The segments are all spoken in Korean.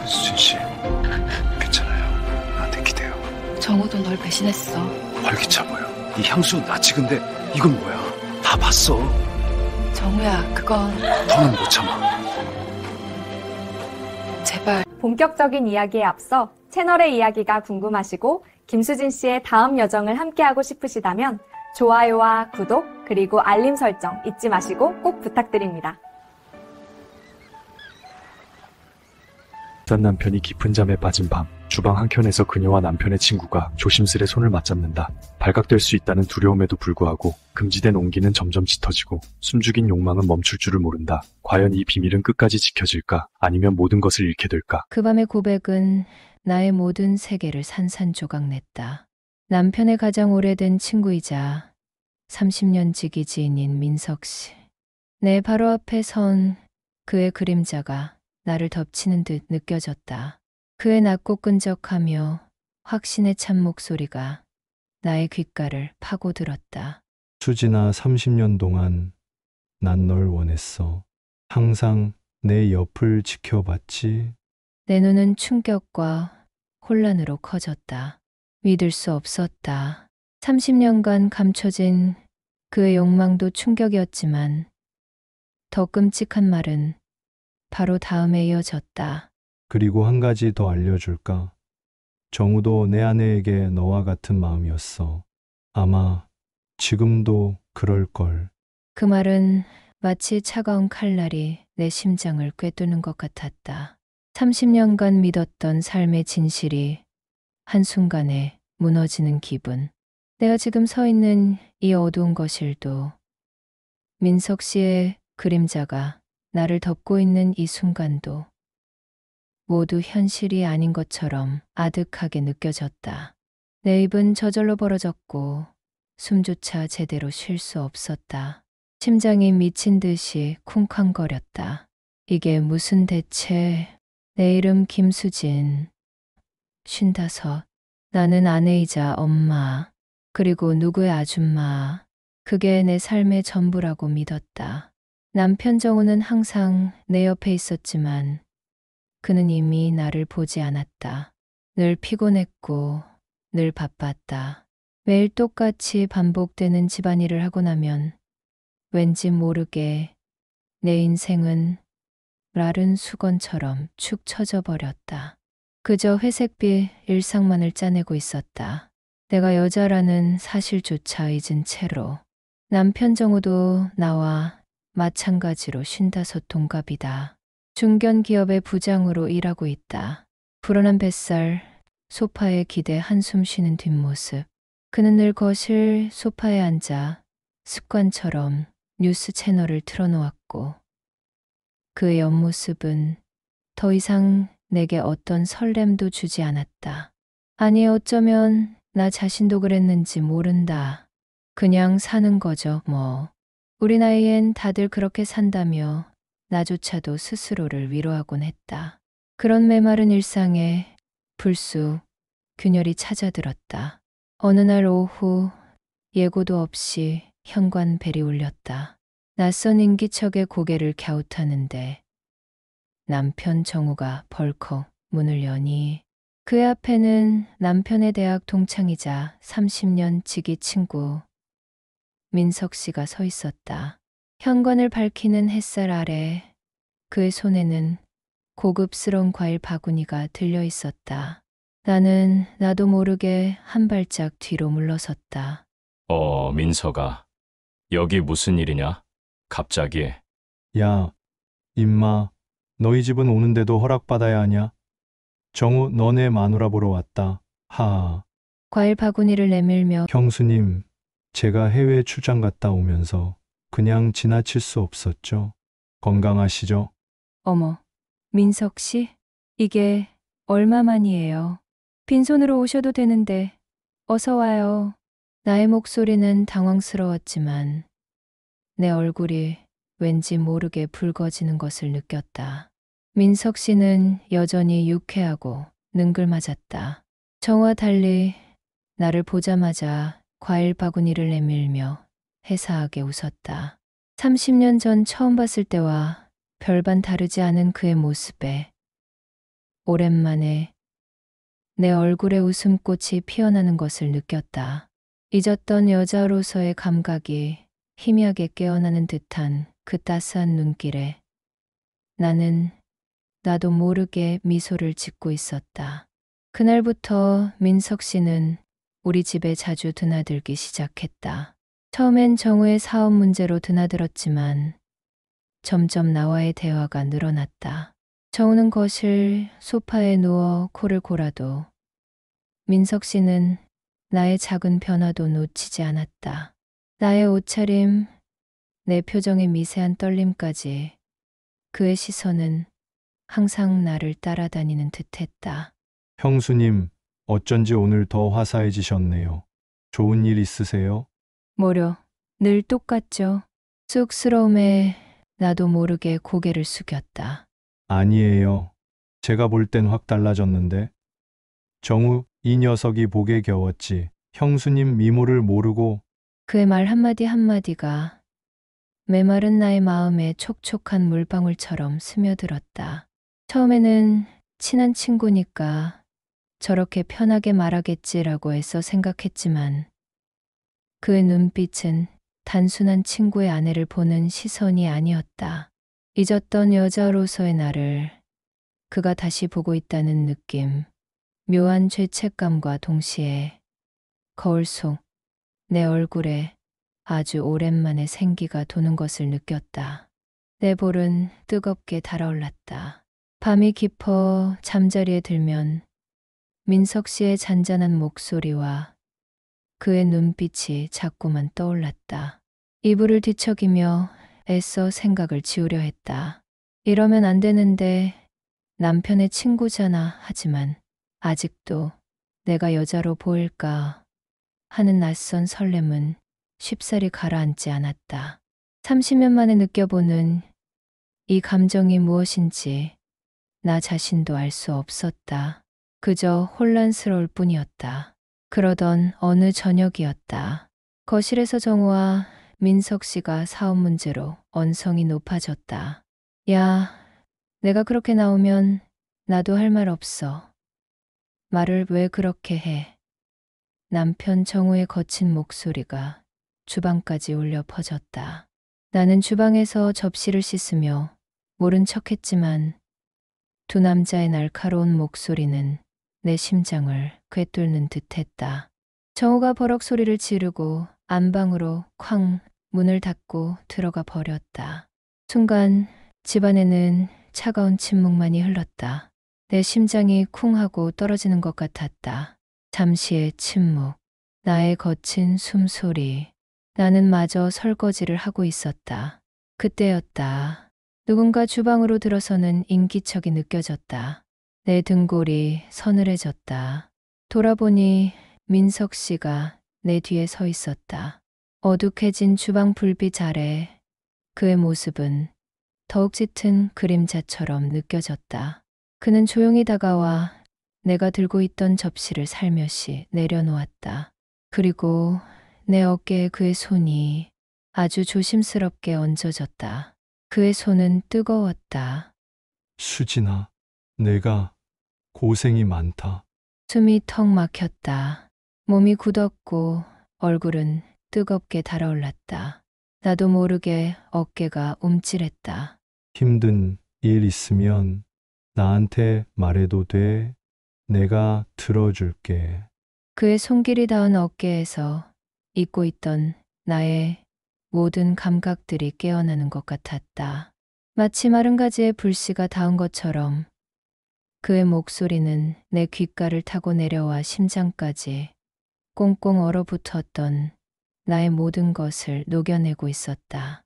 수진 씨, 괜찮아요. 나한테 기대요. 정우도 널 배신했어. 활기차 보여. 네 향수 나 찍은데 이건 뭐야? 다 봤어. 정우야, 그건 더는 못 참아. 제발. 본격적인 이야기에 앞서 채널의 이야기가 궁금하시고 김수진 씨의 다음 여정을 함께하고 싶으시다면 좋아요와 구독 그리고 알림 설정 잊지 마시고 꼭 부탁드립니다. 산 남편이 깊은 잠에 빠진 밤, 주방 한켠에서 그녀와 남편의 친구가 조심스레 손을 맞잡는다. 발각될 수 있다는 두려움에도 불구하고 금지된 온기는 점점 짙어지고 숨죽인 욕망은 멈출 줄을 모른다. 과연 이 비밀은 끝까지 지켜질까? 아니면 모든 것을 잃게 될까? 그 밤의 고백은 나의 모든 세계를 산산조각냈다. 남편의 가장 오래된 친구이자 30년 지기 지인인 민석 씨. 내 바로 앞에 선 그의 그림자가 나를 덮치는 듯 느껴졌다. 그의 낮고 끈적하며 확신에 찬 목소리가 나의 귓가를 파고들었다. 수진아, 30년 동안 난 널 원했어. 항상 내 옆을 지켜봤지. 내 눈은 충격과 혼란으로 커졌다. 믿을 수 없었다. 30년간 감춰진 그의 욕망도 충격이었지만 더 끔찍한 말은 바로 다음에 이어졌다. 그리고 한 가지 더 알려줄까? 정우도 내 아내에게 너와 같은 마음이었어. 아마 지금도 그럴걸. 그 말은 마치 차가운 칼날이 내 심장을 꿰뚫는 것 같았다. 30년간 믿었던 삶의 진실이 한순간에 무너지는 기분. 내가 지금 서 있는 이 어두운 거실도 민석 씨의 그림자가 나를 덮고 있는 이 순간도 모두 현실이 아닌 것처럼 아득하게 느껴졌다. 내 입은 저절로 벌어졌고 숨조차 제대로 쉴 수 없었다. 심장이 미친 듯이 쿵쾅거렸다. 이게 무슨 대체... 내 이름 김수진. 55. 나는 아내이자 엄마, 그리고 누구의 아줌마. 그게 내 삶의 전부라고 믿었다. 남편 정우는 항상 내 옆에 있었지만 그는 이미 나를 보지 않았다. 늘 피곤했고 늘 바빴다. 매일 똑같이 반복되는 집안일을 하고 나면 왠지 모르게 내 인생은 마른 수건처럼 축 처져 버렸다. 그저 회색빛 일상만을 짜내고 있었다. 내가 여자라는 사실조차 잊은 채로. 남편 정우도 나와 마찬가지로 55 동갑이다. 중견 기업의 부장으로 일하고 있다. 불어난 뱃살, 소파에 기대 한숨 쉬는 뒷모습. 그는 늘 거실 소파에 앉아 습관처럼 뉴스 채널을 틀어놓았고 그의 옆모습은 더 이상 내게 어떤 설렘도 주지 않았다. 아니, 어쩌면 나 자신도 그랬는지 모른다. 그냥 사는 거죠, 뭐. 우리 나이엔 다들 그렇게 산다며 나조차도 스스로를 위로하곤 했다. 그런 메마른 일상에 불쑥 균열이 찾아들었다. 어느 날 오후 예고도 없이 현관벨이 울렸다. 낯선 인기척에 고개를 갸웃하는데 남편 정우가 벌컥 문을 여니 그의 앞에는 남편의 대학 동창이자 30년 지기 친구 민석 씨가 서 있었다. 현관을 밝히는 햇살 아래 그의 손에는 고급스러운 과일 바구니가 들려 있었다. 나는 나도 모르게 한 발짝 뒤로 물러섰다. 민석아, 여기 무슨 일이냐? 갑자기. 야, 임마, 너희 집은 오는데도 허락받아야 하냐? 정우, 너네 마누라 보러 왔다. 하하. 과일 바구니를 내밀며 형수님, 제가 해외 출장 갔다 오면서 그냥 지나칠 수 없었죠. 건강하시죠? 어머, 민석 씨? 이게 얼마만이에요? 빈손으로 오셔도 되는데 어서 와요. 나의 목소리는 당황스러웠지만 내 얼굴이 왠지 모르게 붉어지는 것을 느꼈다. 민석 씨는 여전히 유쾌하고 능글맞았다. 정와 달리 나를 보자마자 과일 바구니를 내밀며 해사하게 웃었다. 30년 전 처음 봤을 때와 별반 다르지 않은 그의 모습에 오랜만에 내 얼굴에 웃음꽃이 피어나는 것을 느꼈다. 잊었던 여자로서의 감각이 희미하게 깨어나는 듯한 그 따스한 눈길에 나는 나도 모르게 미소를 짓고 있었다. 그날부터 민석 씨는 우리 집에 자주 드나들기 시작했다. 처음엔 정우의 사업 문제로 드나들었지만 점점 나와의 대화가 늘어났다. 정우는 거실 소파에 누워 코를 골아도 민석 씨는 나의 작은 변화도 놓치지 않았다. 나의 옷차림, 내 표정의 미세한 떨림까지 그의 시선은 항상 나를 따라다니는 듯했다. 형수님, 어쩐지 오늘 더 화사해지셨네요. 좋은 일 있으세요? 뭐려, 늘 똑같죠. 쑥스러움에 나도 모르게 고개를 숙였다. 아니에요. 제가 볼 땐 확 달라졌는데. 정우, 이 녀석이 복에 겨웠지. 형수님 미모를 모르고. 그의 말 한마디 한마디가 메마른 나의 마음에 촉촉한 물방울처럼 스며들었다. 처음에는 친한 친구니까 저렇게 편하게 말하겠지라고 애써 생각했지만 그의 눈빛은 단순한 친구의 아내를 보는 시선이 아니었다. 잊었던 여자로서의 나를 그가 다시 보고 있다는 느낌, 묘한 죄책감과 동시에 거울 속 내 얼굴에 아주 오랜만에 생기가 도는 것을 느꼈다. 내 볼은 뜨겁게 달아올랐다. 밤이 깊어 잠자리에 들면 민석 씨의 잔잔한 목소리와 그의 눈빛이 자꾸만 떠올랐다. 이불을 뒤척이며 애써 생각을 지우려 했다. 이러면 안 되는데 남편의 친구잖아. 하지만 아직도 내가 여자로 보일까 하는 낯선 설렘은 쉽사리 가라앉지 않았다. 30년 만에 느껴보는 이 감정이 무엇인지 나 자신도 알 수 없었다. 그저 혼란스러울 뿐이었다. 그러던 어느 저녁이었다. 거실에서 정우와 민석 씨가 사업 문제로 언성이 높아졌다. 야, 내가 그렇게 나오면 나도 할 말 없어. 말을 왜 그렇게 해? 남편 정우의 거친 목소리가 주방까지 울려 퍼졌다. 나는 주방에서 접시를 씻으며 모른 척했지만 두 남자의 날카로운 목소리는 내 심장을 꿰뚫는 듯했다. 정우가 버럭 소리를 지르고 안방으로 쾅 문을 닫고 들어가 버렸다. 순간 집안에는 차가운 침묵만이 흘렀다. 내 심장이 쿵 하고 떨어지는 것 같았다. 잠시의 침묵, 나의 거친 숨소리. 나는 마저 설거지를 하고 있었다. 그때였다. 누군가 주방으로 들어서는 인기척이 느껴졌다. 내 등골이 서늘해졌다. 돌아보니 민석 씨가 내 뒤에 서 있었다. 어둑해진 주방 불빛 아래 그의 모습은 더욱 짙은 그림자처럼 느껴졌다. 그는 조용히 다가와 내가 들고 있던 접시를 살며시 내려놓았다. 그리고 내 어깨에 그의 손이 아주 조심스럽게 얹어졌다. 그의 손은 뜨거웠다. 수진아, 내가 고생이 많다. 숨이 턱 막혔다. 몸이 굳었고 얼굴은 뜨겁게 달아올랐다. 나도 모르게 어깨가 움찔했다. 힘든 일 있으면 나한테 말해도 돼. 내가 들어줄게. 그의 손길이 닿은 어깨에서 잊고 있던 나의 모든 감각들이 깨어나는 것 같았다. 마치 마른 가지에 불씨가 닿은 것처럼 그의 목소리는 내 귓가를 타고 내려와 심장까지 꽁꽁 얼어붙었던 나의 모든 것을 녹여내고 있었다.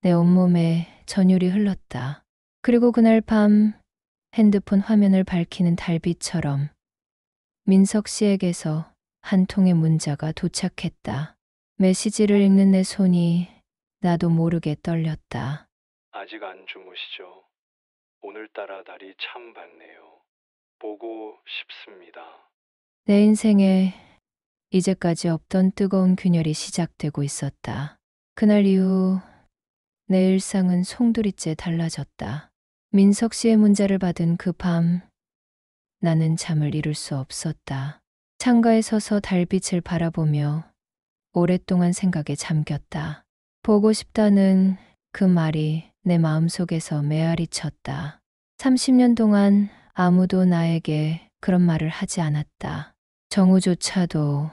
내 온몸에 전율이 흘렀다. 그리고 그날 밤 핸드폰 화면을 밝히는 달빛처럼 민석 씨에게서 한 통의 문자가 도착했다. 메시지를 읽는 내 손이 나도 모르게 떨렸다. 아직 안 주무시죠? 오늘따라 날이 참 밝네요. 보고 싶습니다. 내 인생에 이제까지 없던 뜨거운 균열이 시작되고 있었다. 그날 이후 내 일상은 송두리째 달라졌다. 민석 씨의 문자를 받은 그 밤 나는 잠을 이룰 수 없었다. 창가에 서서 달빛을 바라보며 오랫동안 생각에 잠겼다. 보고 싶다는 그 말이 내 마음속에서 메아리 쳤다. 30년 동안 아무도 나에게 그런 말을 하지 않았다. 정우조차도.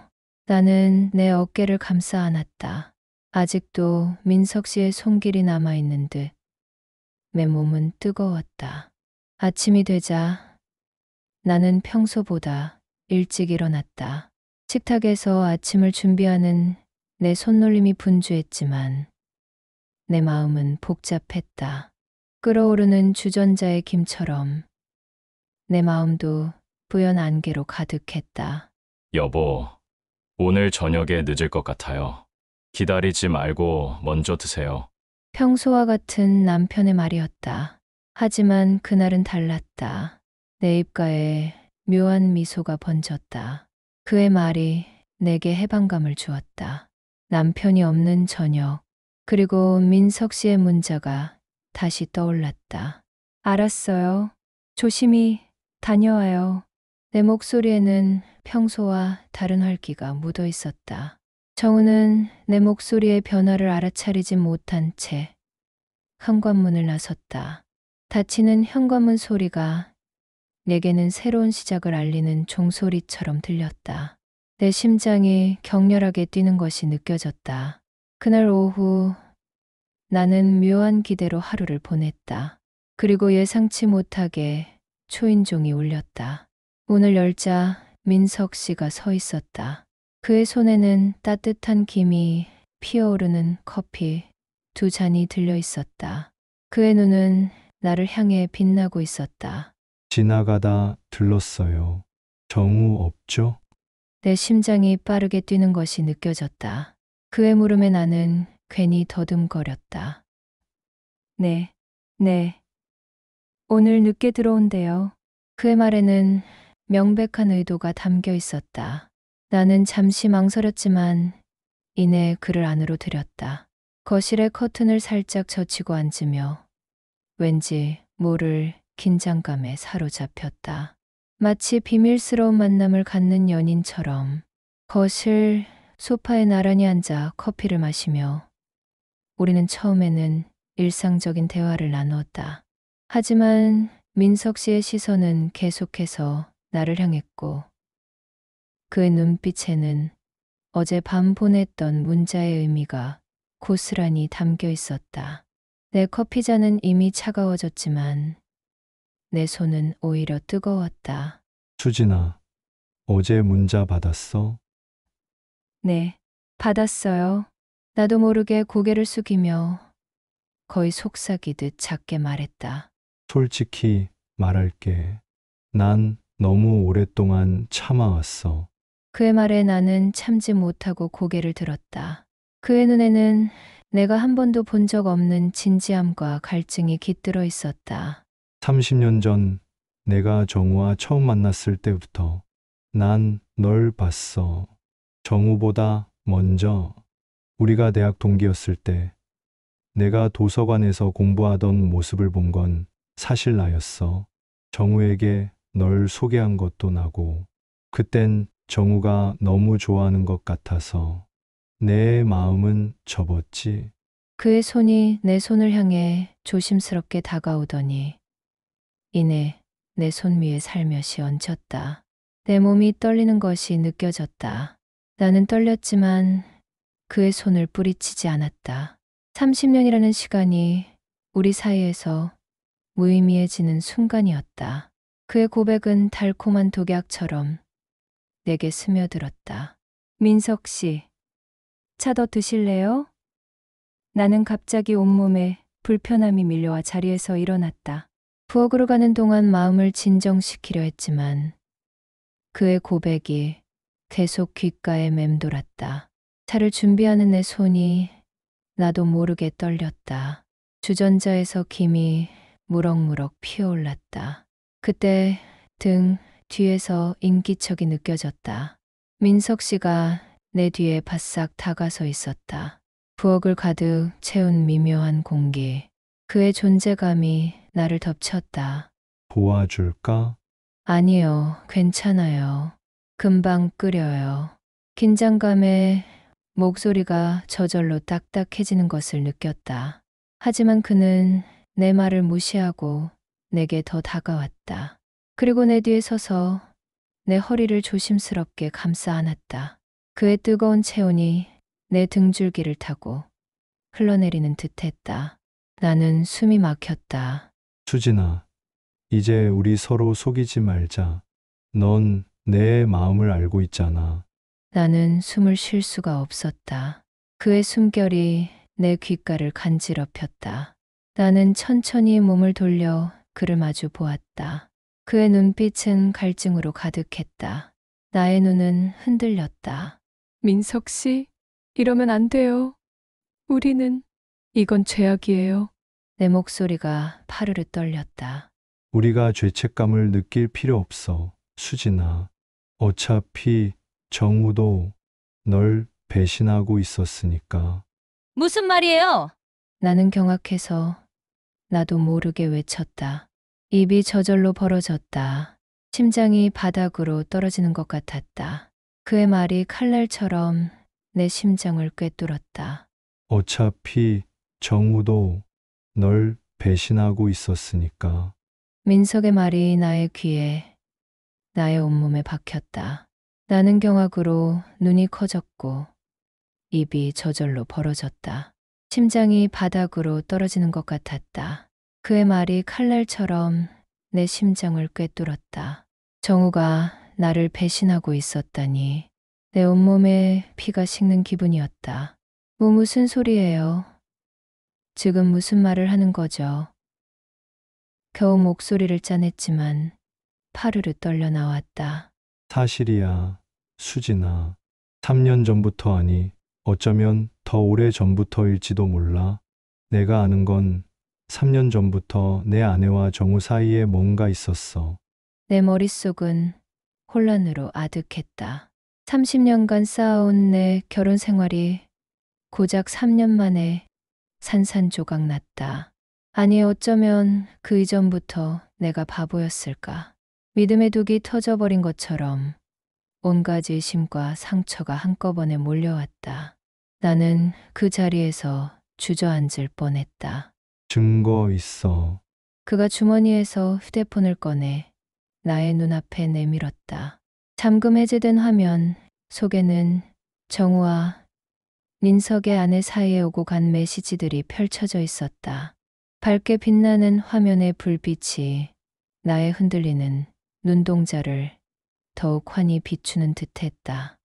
나는 내 어깨를 감싸 안았다. 아직도 민석 씨의 손길이 남아있는 듯 내 몸은 뜨거웠다. 아침이 되자 나는 평소보다 일찍 일어났다. 식탁에서 아침을 준비하는 내 손놀림이 분주했지만 내 마음은 복잡했다. 끓어오르는 주전자의 김처럼 내 마음도 뿌연 안개로 가득했다. 여보, 오늘 저녁에 늦을 것 같아요. 기다리지 말고 먼저 드세요. 평소와 같은 남편의 말이었다. 하지만 그날은 달랐다. 내 입가에 묘한 미소가 번졌다. 그의 말이 내게 해방감을 주었다. 남편이 없는 저녁, 그리고 민석 씨의 문자가 다시 떠올랐다. 알았어요. 조심히 다녀와요. 내 목소리에는 평소와 다른 활기가 묻어 있었다. 정우는 내 목소리의 변화를 알아차리지 못한 채 현관문을 나섰다. 닫히는 현관문 소리가 내게는 새로운 시작을 알리는 종소리처럼 들렸다. 내 심장이 격렬하게 뛰는 것이 느껴졌다. 그날 오후 나는 묘한 기대로 하루를 보냈다. 그리고 예상치 못하게 초인종이 울렸다. 문을 열자 민석 씨가 서 있었다. 그의 손에는 따뜻한 김이 피어오르는 커피 2잔이 들려 있었다. 그의 눈은 나를 향해 빛나고 있었다. 지나가다 들렀어요. 정우 없죠? 내 심장이 빠르게 뛰는 것이 느껴졌다. 그의 물음에 나는 괜히 더듬거렸다. 네. 오늘 늦게 들어온대요. 그의 말에는 명백한 의도가 담겨 있었다. 나는 잠시 망설였지만 이내 그를 안으로 들였다. 거실에 커튼을 살짝 젖히고 앉으며 왠지 모를 긴장감에 사로잡혔다. 마치 비밀스러운 만남을 갖는 연인처럼 거실 소파에 나란히 앉아 커피를 마시며 우리는 처음에는 일상적인 대화를 나누었다. 하지만 민석 씨의 시선은 계속해서 나를 향했고 그의 눈빛에는 어젯밤 보냈던 문자의 의미가 고스란히 담겨 있었다. 내 커피잔은 이미 차가워졌지만 내 손은 오히려 뜨거웠다. 수진아, 어제 문자 받았어? 네, 받았어요. 나도 모르게 고개를 숙이며 거의 속삭이듯 작게 말했다. 솔직히 말할게. 난 너무 오랫동안 참아왔어. 그의 말에 나는 참지 못하고 고개를 들었다. 그의 눈에는 내가 한 번도 본 적 없는 진지함과 갈증이 깃들어 있었다. 30년 전 내가 정우와 처음 만났을 때부터 난 널 봤어. 정우보다 먼저 우리가 대학 동기였을 때 내가 도서관에서 공부하던 모습을 본 건 사실 나였어. 정우에게 널 소개한 것도 나고 그땐 정우가 너무 좋아하는 것 같아서 내 마음은 접었지. 그의 손이 내 손을 향해 조심스럽게 다가오더니 이내 내 손 위에 살며시 얹혔다. 내 몸이 떨리는 것이 느껴졌다. 나는 떨렸지만 그의 손을 뿌리치지 않았다. 30년이라는 시간이 우리 사이에서 무의미해지는 순간이었다. 그의 고백은 달콤한 독약처럼 내게 스며들었다. 민석 씨, 차 더 드실래요? 나는 갑자기 온몸에 불편함이 밀려와 자리에서 일어났다. 부엌으로 가는 동안 마음을 진정시키려 했지만 그의 고백이 계속 귓가에 맴돌았다. 차를 준비하는 내 손이 나도 모르게 떨렸다. 주전자에서 김이 무럭무럭 피어올랐다. 그때 등 뒤에서 인기척이 느껴졌다. 민석 씨가 내 뒤에 바싹 다가서 있었다. 부엌을 가득 채운 미묘한 공기. 그의 존재감이 나를 덮쳤다. 도와줄까? 아니요, 괜찮아요. 금방 끓여요. 긴장감에 목소리가 저절로 딱딱해지는 것을 느꼈다. 하지만 그는 내 말을 무시하고 내게 더 다가왔다. 그리고 내 뒤에 서서 내 허리를 조심스럽게 감싸 안았다. 그의 뜨거운 체온이 내 등줄기를 타고 흘러내리는 듯했다. 나는 숨이 막혔다. 수진아, 이제 우리 서로 속이지 말자. 넌 내 마음을 알고 있잖아. 나는 숨을 쉴 수가 없었다. 그의 숨결이 내 귓가를 간지럽혔다. 나는 천천히 몸을 돌려 그를 마주 보았다. 그의 눈빛은 갈증으로 가득했다. 나의 눈은 흔들렸다. 민석 씨, 이러면 안 돼요. 이건 죄악이에요. 내 목소리가 파르르 떨렸다. 우리가 죄책감을 느낄 필요 없어. 수진아, 어차피 정우도 널 배신하고 있었으니까. 무슨 말이에요? 나는 경악해서 나도 모르게 외쳤다. 입이 저절로 벌어졌다. 심장이 바닥으로 떨어지는 것 같았다. 그의 말이 칼날처럼 내 심장을 꿰뚫었다. 어차피 정우도 널 배신하고 있었으니까. 민석의 말이 나의 귀에, 나의 온몸에 박혔다. 나는 경악으로 눈이 커졌고 입이 저절로 벌어졌다. 심장이 바닥으로 떨어지는 것 같았다. 그의 말이 칼날처럼 내 심장을 꿰뚫었다. 정우가 나를 배신하고 있었다니. 내 온몸에 피가 식는 기분이었다. 무슨 소리예요? 지금 무슨 말을 하는 거죠? 겨우 목소리를 짜냈지만 파르르 떨려 나왔다. 사실이야, 수진아. 3년 전부터 아니, 어쩌면 더 오래 전부터일지도 몰라. 내가 아는 건 3년 전부터 내 아내와 정우 사이에 뭔가 있었어. 내 머릿속은 혼란으로 아득했다. 30년간 쌓아온 내 결혼 생활이 고작 3년 만에 산산조각 났다. 아니, 어쩌면 그 이전부터 내가 바보였을까. 믿음의 둑이 터져버린 것처럼 온갖 의심과 상처가 한꺼번에 몰려왔다. 나는 그 자리에서 주저앉을 뻔했다. 증거 있어. 그가 주머니에서 휴대폰을 꺼내 나의 눈앞에 내밀었다. 잠금 해제된 화면 속에는 정우와 민석의 아내 사이에 오고 간 메시지들이 펼쳐져 있었다. 밝게 빛나는 화면의 불빛이 나의 흔들리는 눈동자를 더욱 환히 비추는 듯했다.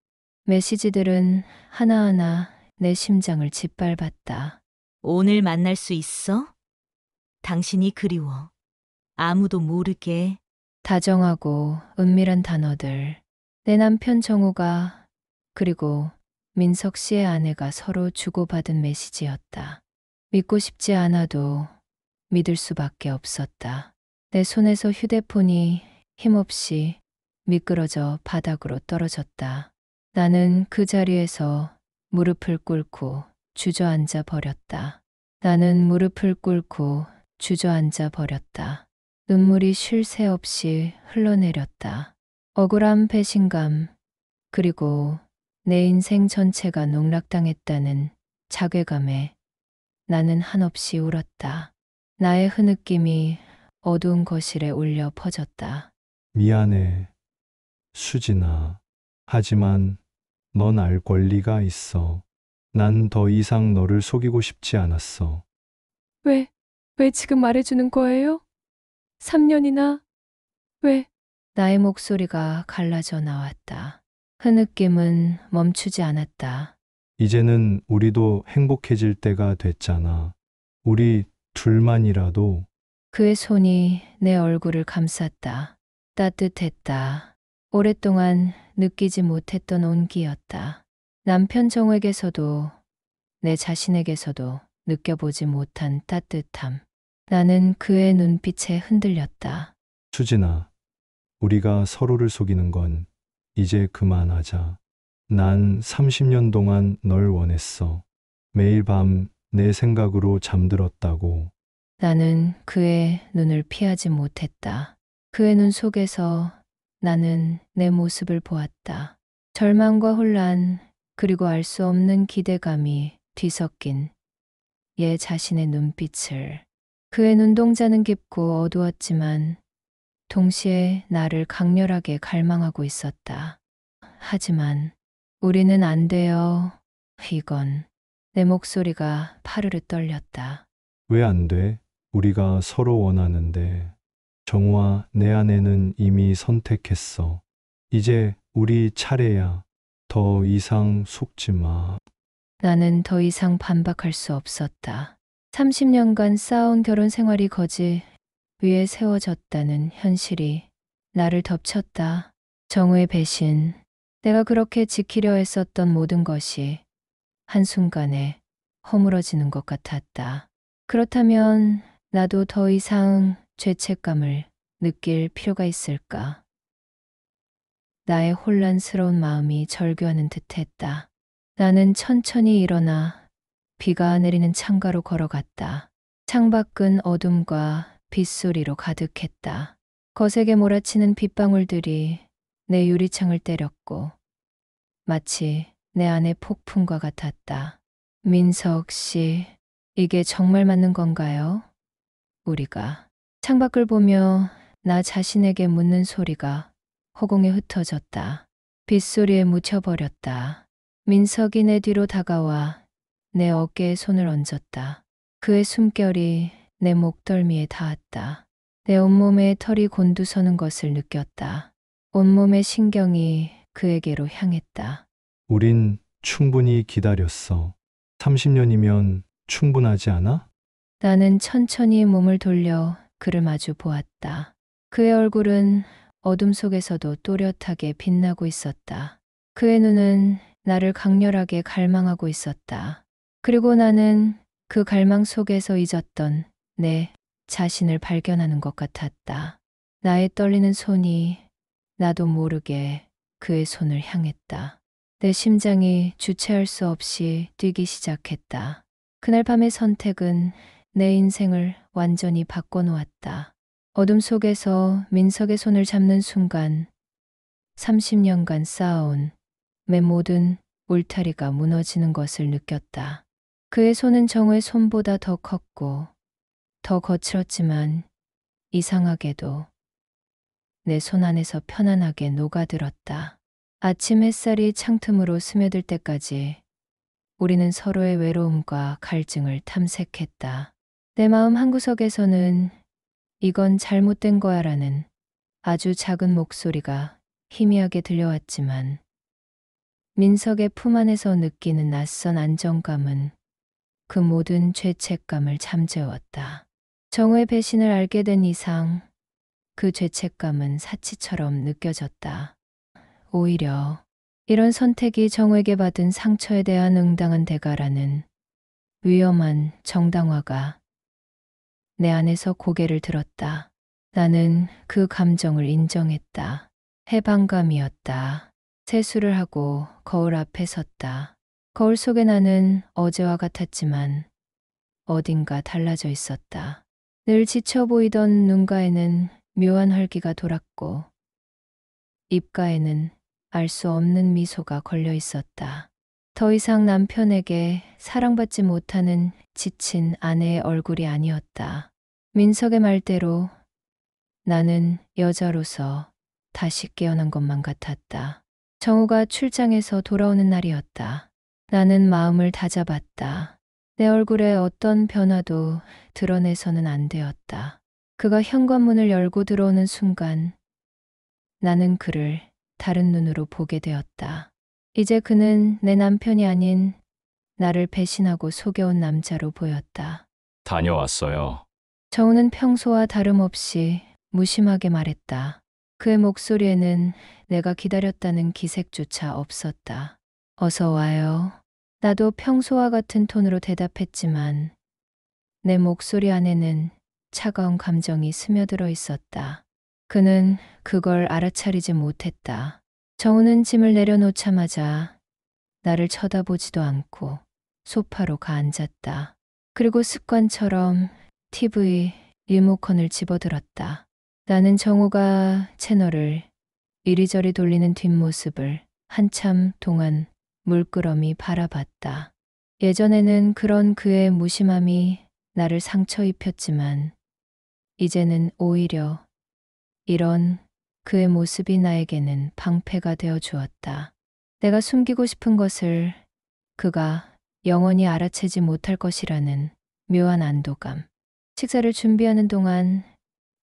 메시지들은 하나하나 내 심장을 짓밟았다. 오늘 만날 수 있어? 당신이 그리워. 아무도 모르게. 다정하고 은밀한 단어들. 내 남편 정우가 그리고 민석 씨의 아내가 서로 주고받은 메시지였다. 믿고 싶지 않아도 믿을 수밖에 없었다. 내 손에서 휴대폰이 힘없이 미끄러져 바닥으로 떨어졌다. 나는 그 자리에서 무릎을 꿇고 주저앉아 버렸다. 나는 무릎을 꿇고 주저앉아 버렸다. 눈물이 쉴 새 없이 흘러내렸다. 억울함, 배신감, 그리고 내 인생 전체가 농락당했다는 자괴감에 나는 한없이 울었다. 나의 흐느낌이 어두운 거실에 울려 퍼졌다. 미안해, 수진아. 하지만 넌 알 권리가 있어. 난 더 이상 너를 속이고 싶지 않았어. 왜 지금 말해주는 거예요? 3년이나? 왜? 나의 목소리가 갈라져 나왔다. 흐느낌은 멈추지 않았다. 이제는 우리도 행복해질 때가 됐잖아. 우리 둘만이라도. 그의 손이 내 얼굴을 감쌌다. 따뜻했다. 오랫동안 느끼지 못했던 온기였다. 남편 정우에게서도 내 자신에게서도 느껴보지 못한 따뜻함. 나는 그의 눈빛에 흔들렸다. 수진아, 우리가 서로를 속이는 건 이제 그만하자. 난 30년 동안 널 원했어. 매일 밤 내 생각으로 잠들었다고. 나는 그의 눈을 피하지 못했다. 그의 눈 속에서 나는 내 모습을 보았다. 절망과 혼란, 그리고 알 수 없는 기대감이 뒤섞인 얘 자신의 눈빛을. 그의 눈동자는 깊고 어두웠지만 동시에 나를 강렬하게 갈망하고 있었다. 하지만 우리는 안 돼요. 이건 내 목소리가 파르르 떨렸다. 왜 안 돼? 우리가 서로 원하는데. 정우아, 내 아내는 이미 선택했어. 이제 우리 차례야. 더 이상 속지 마. 나는 더 이상 반박할 수 없었다. 30년간 쌓아온 결혼 생활이 거지 위에 세워졌다는 현실이 나를 덮쳤다. 정우의 배신, 내가 그렇게 지키려 했었던 모든 것이 한순간에 허물어지는 것 같았다. 그렇다면 나도 더 이상 죄책감을 느낄 필요가 있을까? 나의 혼란스러운 마음이 절규하는 듯했다. 나는 천천히 일어나 비가 내리는 창가로 걸어갔다. 창밖은 어둠과 빗소리로 가득했다. 거세게 몰아치는 빗방울들이 내 유리창을 때렸고 마치 내 안의 폭풍과 같았다. 민석 씨, 이게 정말 맞는 건가요? 우리가. 창밖을 보며 나 자신에게 묻는 소리가 허공에 흩어졌다. 빗소리에 묻혀버렸다. 민석이 내 뒤로 다가와 내 어깨에 손을 얹었다. 그의 숨결이 내 목덜미에 닿았다. 내 온몸에 털이 곤두서는 것을 느꼈다. 온몸의 신경이 그에게로 향했다. 우린 충분히 기다렸어. 30년이면 충분하지 않아? 나는 천천히 몸을 돌려 그를 마주 보았다. 그의 얼굴은 어둠 속에서도 또렷하게 빛나고 있었다. 그의 눈은 나를 강렬하게 갈망하고 있었다. 그리고 나는 그 갈망 속에서 잊었던 내 자신을 발견하는 것 같았다. 나의 떨리는 손이 나도 모르게 그의 손을 향했다. 내 심장이 주체할 수 없이 뛰기 시작했다. 그날 밤의 선택은 내 인생을 완전히 바꿔놓았다. 어둠 속에서 민석의 손을 잡는 순간 30년간 쌓아온 내 모든 울타리가 무너지는 것을 느꼈다. 그의 손은 정우의 손보다 더 컸고 더 거칠었지만 이상하게도 내 손 안에서 편안하게 녹아들었다. 아침 햇살이 창틈으로 스며들 때까지 우리는 서로의 외로움과 갈증을 탐색했다. 내 마음 한구석에서는 이건 잘못된 거야 라는 아주 작은 목소리가 희미하게 들려왔지만 민석의 품 안에서 느끼는 낯선 안정감은 그 모든 죄책감을 잠재웠다. 정우의 배신을 알게 된 이상 그 죄책감은 사치처럼 느껴졌다. 오히려 이런 선택이 정우에게 받은 상처에 대한 응당한 대가라는 위험한 정당화가 내 안에서 고개를 들었다. 나는 그 감정을 인정했다. 해방감이었다. 세수를 하고 거울 앞에 섰다. 거울 속에 나는 어제와 같았지만 어딘가 달라져 있었다. 늘 지쳐 보이던 눈가에는 묘한 활기가 돌았고 입가에는 알 수 없는 미소가 걸려 있었다. 더 이상 남편에게 사랑받지 못하는 지친 아내의 얼굴이 아니었다. 민석의 말대로 나는 여자로서 다시 깨어난 것만 같았다. 정우가 출장에서 돌아오는 날이었다. 나는 마음을 다잡았다. 내 얼굴에 어떤 변화도 드러내서는 안 되었다. 그가 현관문을 열고 들어오는 순간 나는 그를 다른 눈으로 보게 되었다. 이제 그는 내 남편이 아닌 나를 배신하고 속여온 남자로 보였다. 다녀왔어요. 정우는 평소와 다름없이 무심하게 말했다. 그의 목소리에는 내가 기다렸다는 기색조차 없었다. 어서 와요. 나도 평소와 같은 톤으로 대답했지만 내 목소리 안에는 차가운 감정이 스며들어 있었다. 그는 그걸 알아차리지 못했다. 정우는 짐을 내려놓자마자 나를 쳐다보지도 않고 소파로 가앉았다. 그리고 습관처럼 TV 리모컨을 집어들었다. 나는 정우가 채널을 이리저리 돌리는 뒷모습을 한참 동안 물끄러미 바라봤다. 예전에는 그런 그의 무심함이 나를 상처 입혔지만 이제는 오히려 이런 그의 모습이 나에게는 방패가 되어 주었다. 내가 숨기고 싶은 것을 그가 영원히 알아채지 못할 것이라는 묘한 안도감. 식사를 준비하는 동안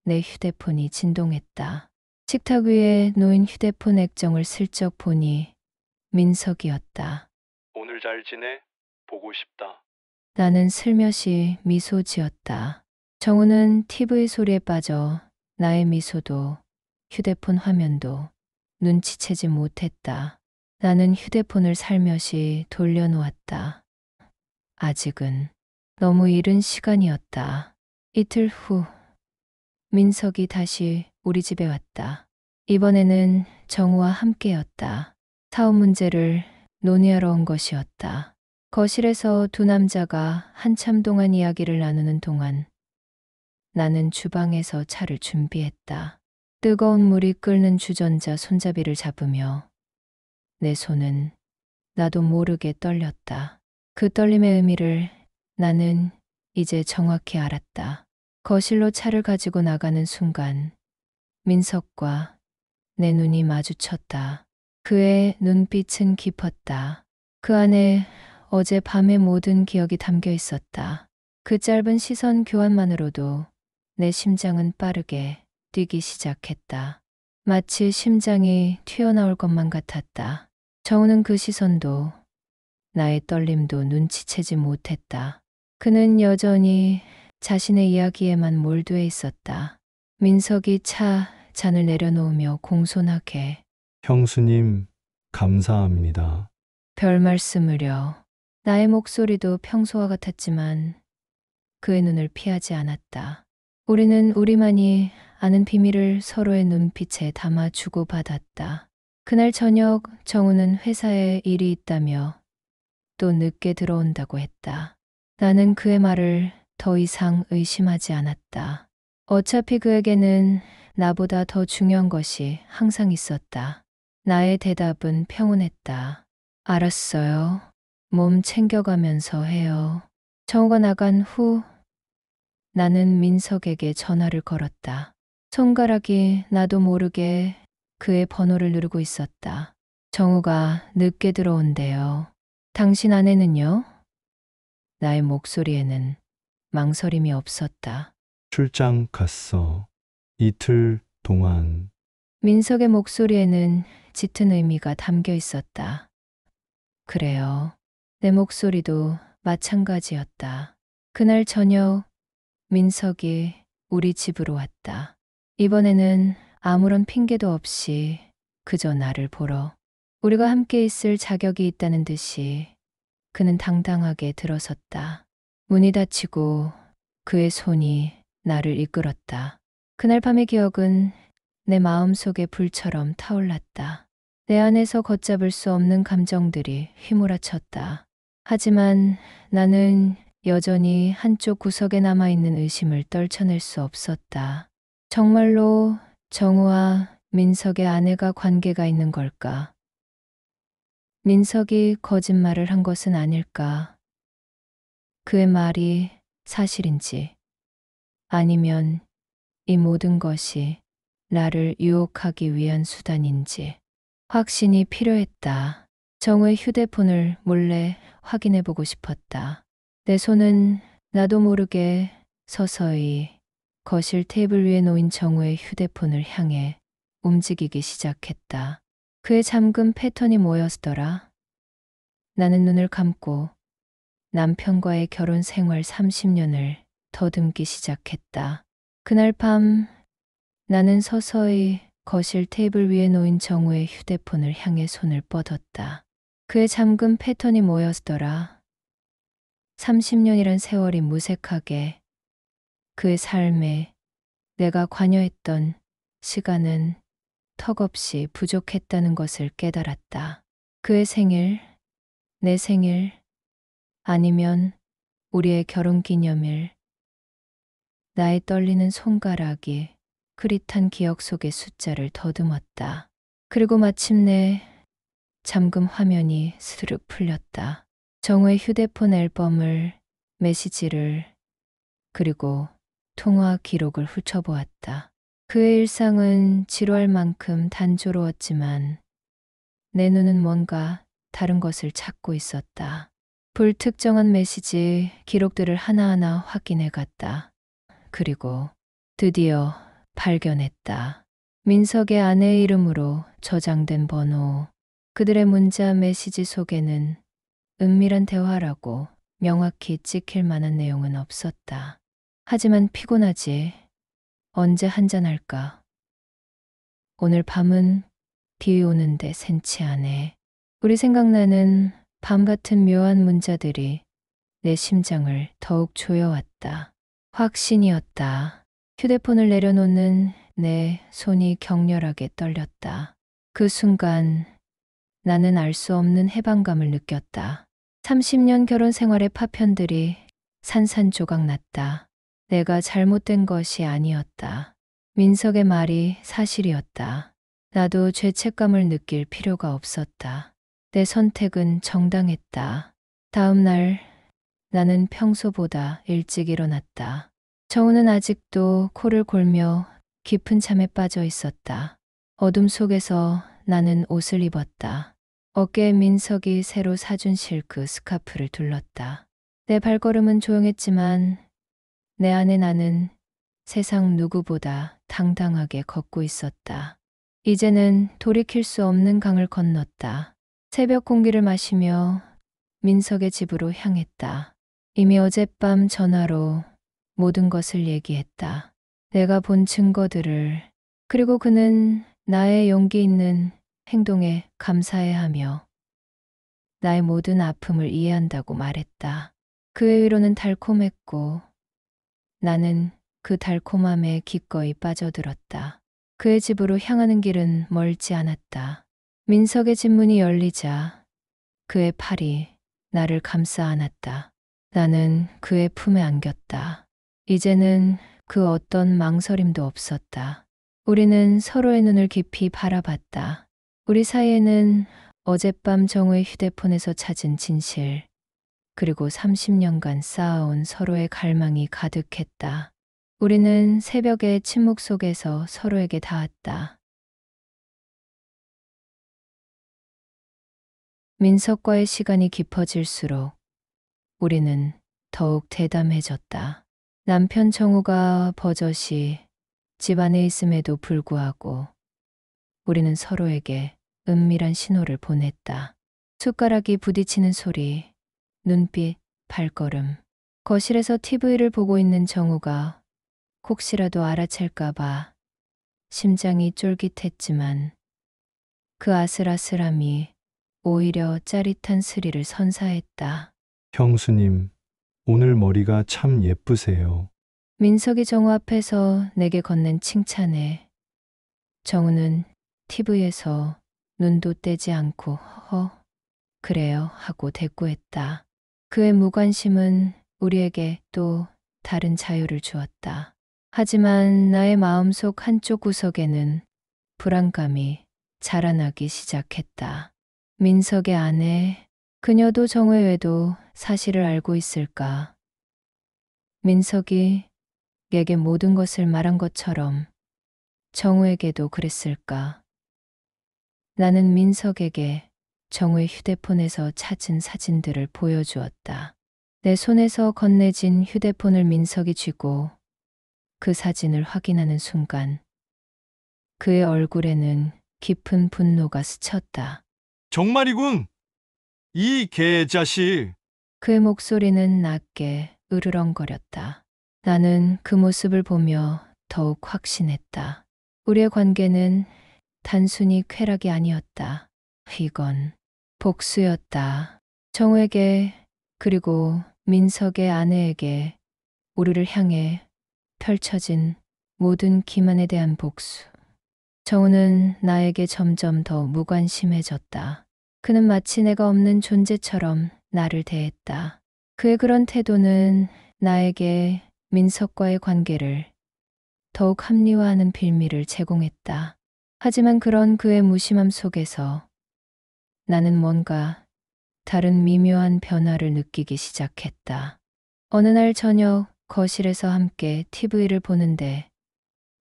내 휴대폰이 진동했다. 식탁 위에 놓인 휴대폰 액정을 슬쩍 보니 민석이었다. 오늘 잘 지내? 보고 싶다. 나는 슬며시 미소 지었다. 정우는 TV 소리에 빠져 나의 미소도 휴대폰 화면도 눈치채지 못했다. 나는 휴대폰을 살며시 돌려놓았다. 아직은 너무 이른 시간이었다. 이틀 후 민석이 다시 우리 집에 왔다. 이번에는 정우와 함께였다. 사업 문제를 논의하러 온 것이었다. 거실에서 두 남자가 한참 동안 이야기를 나누는 동안 나는 주방에서 차를 준비했다. 뜨거운 물이 끓는 주전자 손잡이를 잡으며 내 손은 나도 모르게 떨렸다. 그 떨림의 의미를 나는 이제 정확히 알았다. 거실로 차를 가지고 나가는 순간 민석과 내 눈이 마주쳤다. 그의 눈빛은 깊었다. 그 안에 어제 밤의 모든 기억이 담겨 있었다. 그 짧은 시선 교환만으로도 내 심장은 빠르게 뛰기 시작했다. 마치 심장이 튀어나올 것만 같았다. 정우는 그 시선도 나의 떨림도 눈치채지 못했다. 그는 여전히 자신의 이야기에만 몰두해 있었다. 민석이 차 잔을 내려놓으며 공손하게 형수님, 감사합니다. 별 말씀을요. 나의 목소리도 평소와 같았지만 그의 눈을 피하지 않았다. 우리는 우리만이 아는 비밀을 서로의 눈빛에 담아 주고받았다. 그날 저녁 정우는 회사에 일이 있다며 또 늦게 들어온다고 했다. 나는 그의 말을 더 이상 의심하지 않았다. 어차피 그에게는 나보다 더 중요한 것이 항상 있었다. 나의 대답은 평온했다. 알았어요. 몸 챙겨가면서 해요. 정우가 나간 후 나는 민석에게 전화를 걸었다. 손가락이 나도 모르게 그의 번호를 누르고 있었다. 정우가 늦게 들어온대요. 당신 아내는요? 나의 목소리에는 망설임이 없었다. 출장 갔어. 이틀 동안. 민석의 목소리에는 짙은 의미가 담겨 있었다. 그래요. 내 목소리도 마찬가지였다. 그날 저녁 민석이 우리 집으로 왔다. 이번에는 아무런 핑계도 없이 그저 나를 보러 우리가 함께 있을 자격이 있다는 듯이 그는 당당하게 들어섰다. 문이 닫히고 그의 손이 나를 이끌었다. 그날 밤의 기억은 내 마음속에 불처럼 타올랐다. 내 안에서 걷잡을 수 없는 감정들이 휘몰아쳤다. 하지만 나는 여전히 한쪽 구석에 남아있는 의심을 떨쳐낼 수 없었다. 정말로 정우와 민석의 아내가 관계가 있는 걸까? 민석이 거짓말을 한 것은 아닐까? 그의 말이 사실인지 아니면 이 모든 것이 나를 유혹하기 위한 수단인지 확신이 필요했다. 정우의 휴대폰을 몰래 확인해보고 싶었다. 내 손은 나도 모르게 서서히 거실 테이블 위에 놓인 정우의 휴대폰을 향해 움직이기 시작했다. 그의 잠금 패턴이 뭐였더라? 나는 눈을 감고 남편과의 결혼 생활 30년을 더듬기 시작했다. 그날 밤 나는 서서히 거실 테이블 위에 놓인 정우의 휴대폰을 향해 손을 뻗었다. 그의 잠금 패턴이 뭐였더라? 30년이란 세월이 무색하게 그의 삶에 내가 관여했던 시간은 턱없이 부족했다는 것을 깨달았다. 그의 생일, 내 생일, 아니면 우리의 결혼 기념일, 나의 떨리는 손가락이 흐릿한 기억 속의 숫자를 더듬었다. 그리고 마침내 잠금 화면이 스르륵 풀렸다. 정우의 휴대폰 앨범을, 메시지를, 그리고 통화 기록을 훑어보았다. 그의 일상은 지루할 만큼 단조로웠지만 내 눈은 뭔가 다른 것을 찾고 있었다. 불특정한 메시지, 기록들을 하나하나 확인해 갔다. 그리고 드디어 발견했다. 민석의 아내의 이름으로 저장된 번호. 그들의 문자 메시지 속에는 은밀한 대화라고 명확히 찍힐 만한 내용은 없었다. 하지만 피곤하지. 언제 한잔할까? 오늘 밤은 비 오는데 센치하네. 우리 생각나는 밤 같은 묘한 문자들이 내 심장을 더욱 조여왔다. 확신이었다. 휴대폰을 내려놓는 내 손이 격렬하게 떨렸다. 그 순간 나는 알 수 없는 해방감을 느꼈다. 30년 결혼 생활의 파편들이 산산조각 났다. 내가 잘못된 것이 아니었다. 민석의 말이 사실이었다. 나도 죄책감을 느낄 필요가 없었다. 내 선택은 정당했다. 다음 날 나는 평소보다 일찍 일어났다. 정우는 아직도 코를 골며 깊은 잠에 빠져 있었다. 어둠 속에서 나는 옷을 입었다. 어깨에 민석이 새로 사준 실크 스카프를 둘렀다. 내 발걸음은 조용했지만 내 안에 나는 세상 누구보다 당당하게 걷고 있었다. 이제는 돌이킬 수 없는 강을 건넜다. 새벽 공기를 마시며 민석의 집으로 향했다. 이미 어젯밤 전화로 모든 것을 얘기했다. 내가 본 증거들을, 그리고 그는 나의 용기 있는 행동에 감사해하며 나의 모든 아픔을 이해한다고 말했다. 그의 위로는 달콤했고 나는 그 달콤함에 기꺼이 빠져들었다. 그의 집으로 향하는 길은 멀지 않았다. 민석의 집 문이 열리자 그의 팔이 나를 감싸 안았다. 나는 그의 품에 안겼다. 이제는 그 어떤 망설임도 없었다. 우리는 서로의 눈을 깊이 바라봤다. 우리 사이에는 어젯밤 정우의 휴대폰에서 찾은 진실, 그리고 30년간 쌓아온 서로의 갈망이 가득했다. 우리는 새벽의 침묵 속에서 서로에게 닿았다. 민석과의 시간이 깊어질수록 우리는 더욱 대담해졌다. 남편 정우가 버젓이 집 안에 있음에도 불구하고 우리는 서로에게 은밀한 신호를 보냈다. 숟가락이 부딪히는 소리, 눈빛, 발걸음. 거실에서 TV를 보고 있는 정우가 혹시라도 알아챌까봐 심장이 쫄깃했지만 그 아슬아슬함이 오히려 짜릿한 스릴을 선사했다. 형수님, 오늘 머리가 참 예쁘세요. 민석이 정우 앞에서 내게 건넨 칭찬에 정우는 TV에서 눈도 떼지 않고 그래요 하고 대꾸했다. 그의 무관심은 우리에게 또 다른 자유를 주었다. 하지만 나의 마음속 한쪽 구석에는 불안감이 자라나기 시작했다. 민석의 아내, 그녀도 정우의 외도 사실을 알고 있을까? 민석이 내게 모든 것을 말한 것처럼 정우에게도 그랬을까? 나는 민석에게 정우의 휴대폰에서 찾은 사진들을 보여주었다. 내 손에서 건네진 휴대폰을 민석이 쥐고 그 사진을 확인하는 순간 그의 얼굴에는 깊은 분노가 스쳤다. 정말이군! 이 개자식! 그의 목소리는 낮게 으르렁거렸다. 나는 그 모습을 보며 더욱 확신했다. 우리의 관계는 단순히 쾌락이 아니었다. 이건 복수였다. 정우에게 그리고 민석의 아내에게 우리를 향해 펼쳐진 모든 기만에 대한 복수. 정우는 나에게 점점 더 무관심해졌다. 그는 마치 내가 없는 존재처럼 나를 대했다. 그의 그런 태도는 나에게 민석과의 관계를 더욱 합리화하는 빌미를 제공했다. 하지만 그런 그의 무심함 속에서 나는 뭔가 다른 미묘한 변화를 느끼기 시작했다. 어느 날 저녁 거실에서 함께 TV를 보는데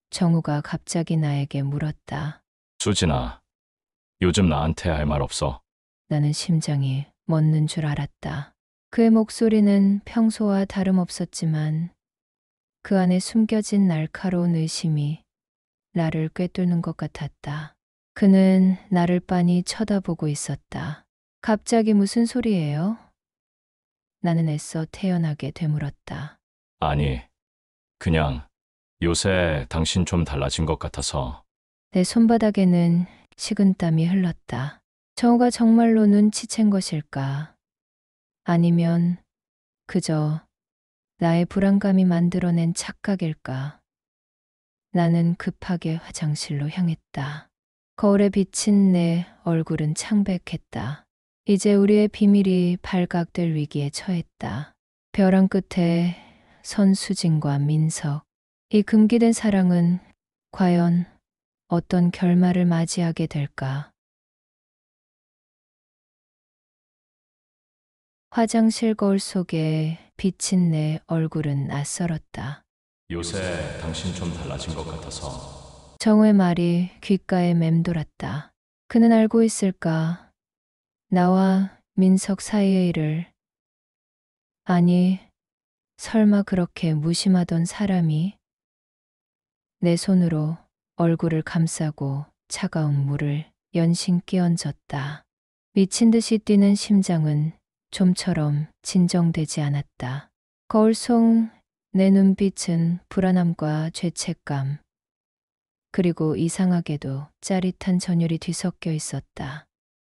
정우가 갑자기 나에게 물었다. 수진아, 요즘 나한테 할 말 없어? 나는 심장이 멎는 줄 알았다. 그의 목소리는 평소와 다름없었지만 그 안에 숨겨진 날카로운 의심이 나를 꿰뚫는 것 같았다. 그는 나를 빤히 쳐다보고 있었다. 갑자기 무슨 소리예요? 나는 애써 태연하게 되물었다. 아니, 그냥 요새 당신 좀 달라진 것 같아서. 내 손바닥에는 식은땀이 흘렀다. 정우가 정말로 눈치챈 것일까? 아니면 그저 나의 불안감이 만들어낸 착각일까? 나는 급하게 화장실로 향했다. 거울에 비친 내 얼굴은 창백했다. 이제 우리의 비밀이 발각될 위기에 처했다. 벼랑 끝에 선 수진과 민석. 이 금기된 사랑은 과연 어떤 결말을 맞이하게 될까? 화장실 거울 속에 비친 내 얼굴은 낯설었다. 요새 당신 좀 달라진 것 같아서. 정우의 말이 귓가에 맴돌았다. 그는 알고 있을까? 나와 민석 사이의 일을. 아니, 설마 그렇게 무심하던 사람이 내 손으로 얼굴을 감싸고 차가운 물을 연신 끼얹었다. 미친 듯이 뛰는 심장은 좀처럼 진정되지 않았다. 거울 속 내 눈빛은 불안함과 죄책감, 그리고 이상하게도 짜릿한 전율이 뒤섞여 있었다.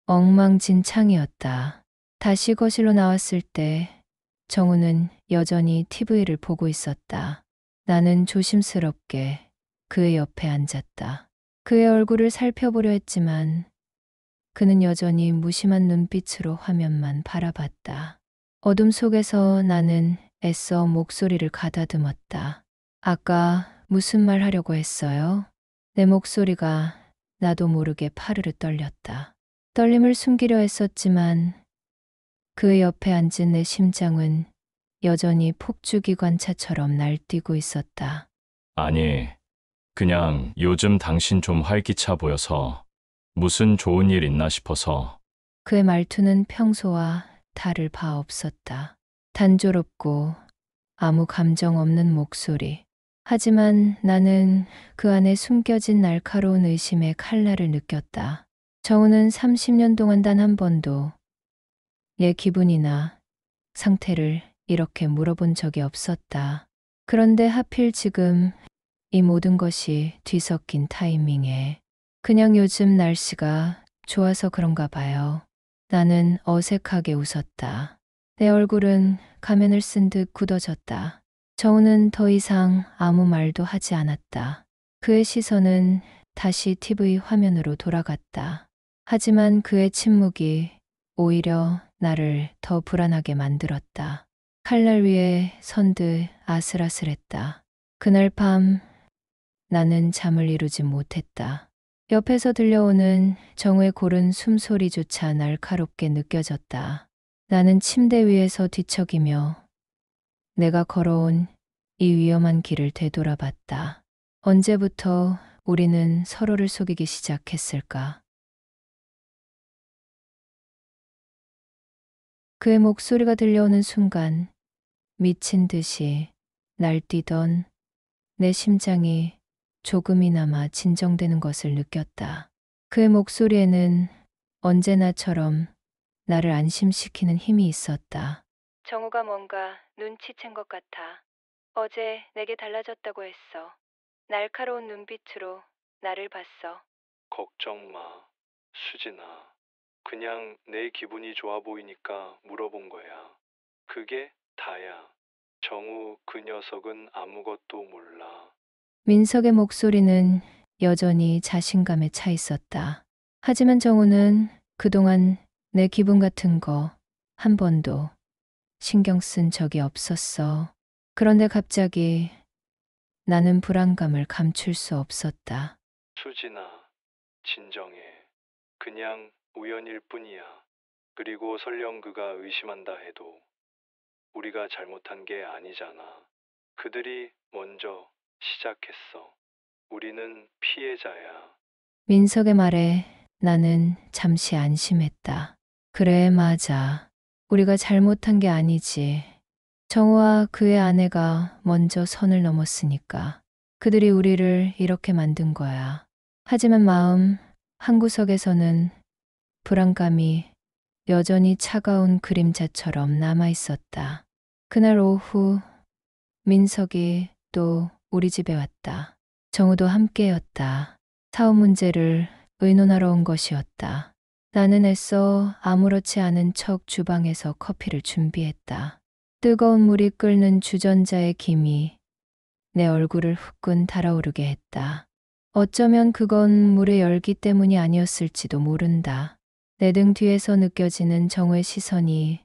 엉망진창이었다. 다시 거실로 나왔을 때 정우는 여전히 TV를 보고 있었다. 나는 조심스럽게 그의 옆에 앉았다. 그의 얼굴을 살펴보려 했지만 그는 여전히 무심한 눈빛으로 화면만 바라봤다. 어둠 속에서 나는 애써 목소리를 가다듬었다. 아까 무슨 말 하려고 했어요? 내 목소리가 나도 모르게 파르르 떨렸다. 떨림을 숨기려 했었지만 그의 옆에 앉은 내 심장은 여전히 폭주기관차처럼 날뛰고 있었다. 아니, 그냥 요즘 당신 좀 활기차 보여서 무슨 좋은 일 있나 싶어서. 그의 말투는 평소와 다를 바 없었다. 단조롭고 아무 감정 없는 목소리. 하지만 나는 그 안에 숨겨진 날카로운 의심의 칼날을 느꼈다. 정우는 30년 동안 단 한 번도 얘 기분이나 상태를 이렇게 물어본 적이 없었다. 그런데 하필 지금 이 모든 것이 뒤섞인 타이밍에 그냥 요즘 날씨가 좋아서 그런가 봐요. 나는 어색하게 웃었다. 내 얼굴은 가면을 쓴 듯 굳어졌다. 정우는 더 이상 아무 말도 하지 않았다. 그의 시선은 다시 TV 화면으로 돌아갔다. 하지만 그의 침묵이 오히려 나를 더 불안하게 만들었다. 칼날 위에 선 듯 아슬아슬했다. 그날 밤 나는 잠을 이루지 못했다. 옆에서 들려오는 정우의 고른 숨소리조차 날카롭게 느껴졌다. 나는 침대 위에서 뒤척이며 내가 걸어온 이 위험한 길을 되돌아봤다. 언제부터 우리는 서로를 속이기 시작했을까? 그의 목소리가 들려오는 순간 미친 듯이 날뛰던 내 심장이 조금이나마 진정되는 것을 느꼈다. 그의 목소리에는 언제나처럼 나를 안심시키는 힘이 있었다. 정우가 뭔가 눈치챈 것 같아. 어제 내게 달라졌다고 했어. 날카로운 눈빛으로 나를 봤어. 걱정 마, 수진아. 그냥 내 기분이 좋아 보이니까 물어본 거야. 그게 다야. 정우 그 녀석은 아무것도 몰라. 민석의 목소리는 여전히 자신감에 차 있었다. 하지만 정우는 그동안 내 기분 같은 거 한 번도 신경 쓴 적이 없었어. 그런데 갑자기 나는 불안감을 감출 수 없었다. 수진아, 진정해. 그냥 우연일 뿐이야. 그리고 설령 그가 의심한다 해도 우리가 잘못한 게 아니잖아. 그들이 먼저 시작했어. 우리는 피해자야. 민석의 말에 나는 잠시 안심했다. 그래, 맞아. 우리가 잘못한 게 아니지. 정우와 그의 아내가 먼저 선을 넘었으니까. 그들이 우리를 이렇게 만든 거야. 하지만 마음 한구석에서는 불안감이 여전히 차가운 그림자처럼 남아 있었다. 그날 오후 민석이 또 우리 집에 왔다. 정우도 함께였다. 사업 문제를 의논하러 온 것이었다. 나는 애써 아무렇지 않은 척 주방에서 커피를 준비했다. 뜨거운 물이 끓는 주전자의 김이 내 얼굴을 후끈 달아오르게 했다. 어쩌면 그건 물의 열기 때문이 아니었을지도 모른다. 내 등 뒤에서 느껴지는 정우의 시선이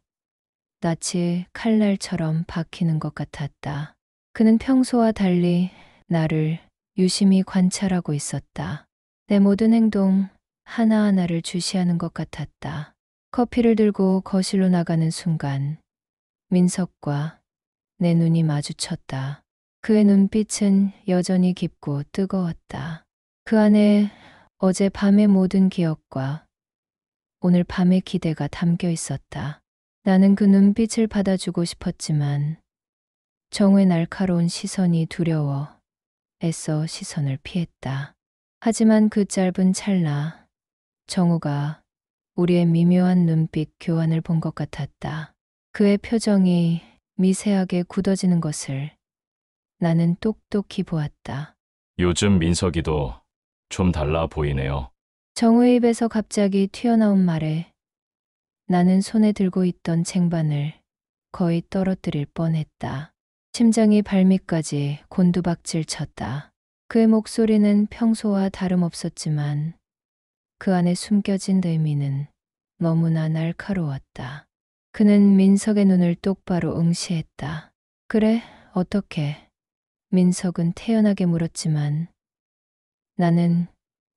낯이 칼날처럼 박히는 것 같았다. 그는 평소와 달리 나를 유심히 관찰하고 있었다. 내 모든 행동 하나하나를 주시하는 것 같았다. 커피를 들고 거실로 나가는 순간 민석과 내 눈이 마주쳤다. 그의 눈빛은 여전히 깊고 뜨거웠다. 그 안에 어제 밤의 모든 기억과 오늘 밤의 기대가 담겨 있었다. 나는 그 눈빛을 받아주고 싶었지만 정우의 날카로운 시선이 두려워 애써 시선을 피했다. 하지만 그 짧은 찰나 정우가 우리의 미묘한 눈빛 교환을 본 것 같았다. 그의 표정이 미세하게 굳어지는 것을 나는 똑똑히 보았다. 요즘 민석이도 좀 달라 보이네요. 정우의 입에서 갑자기 튀어나온 말에 나는 손에 들고 있던 쟁반을 거의 떨어뜨릴 뻔했다. 심장이 발밑까지 곤두박질 쳤다. 그의 목소리는 평소와 다름없었지만 그 안에 숨겨진 의미는 너무나 날카로웠다. 그는 민석의 눈을 똑바로 응시했다. 그래, 어떻게? 민석은 태연하게 물었지만 나는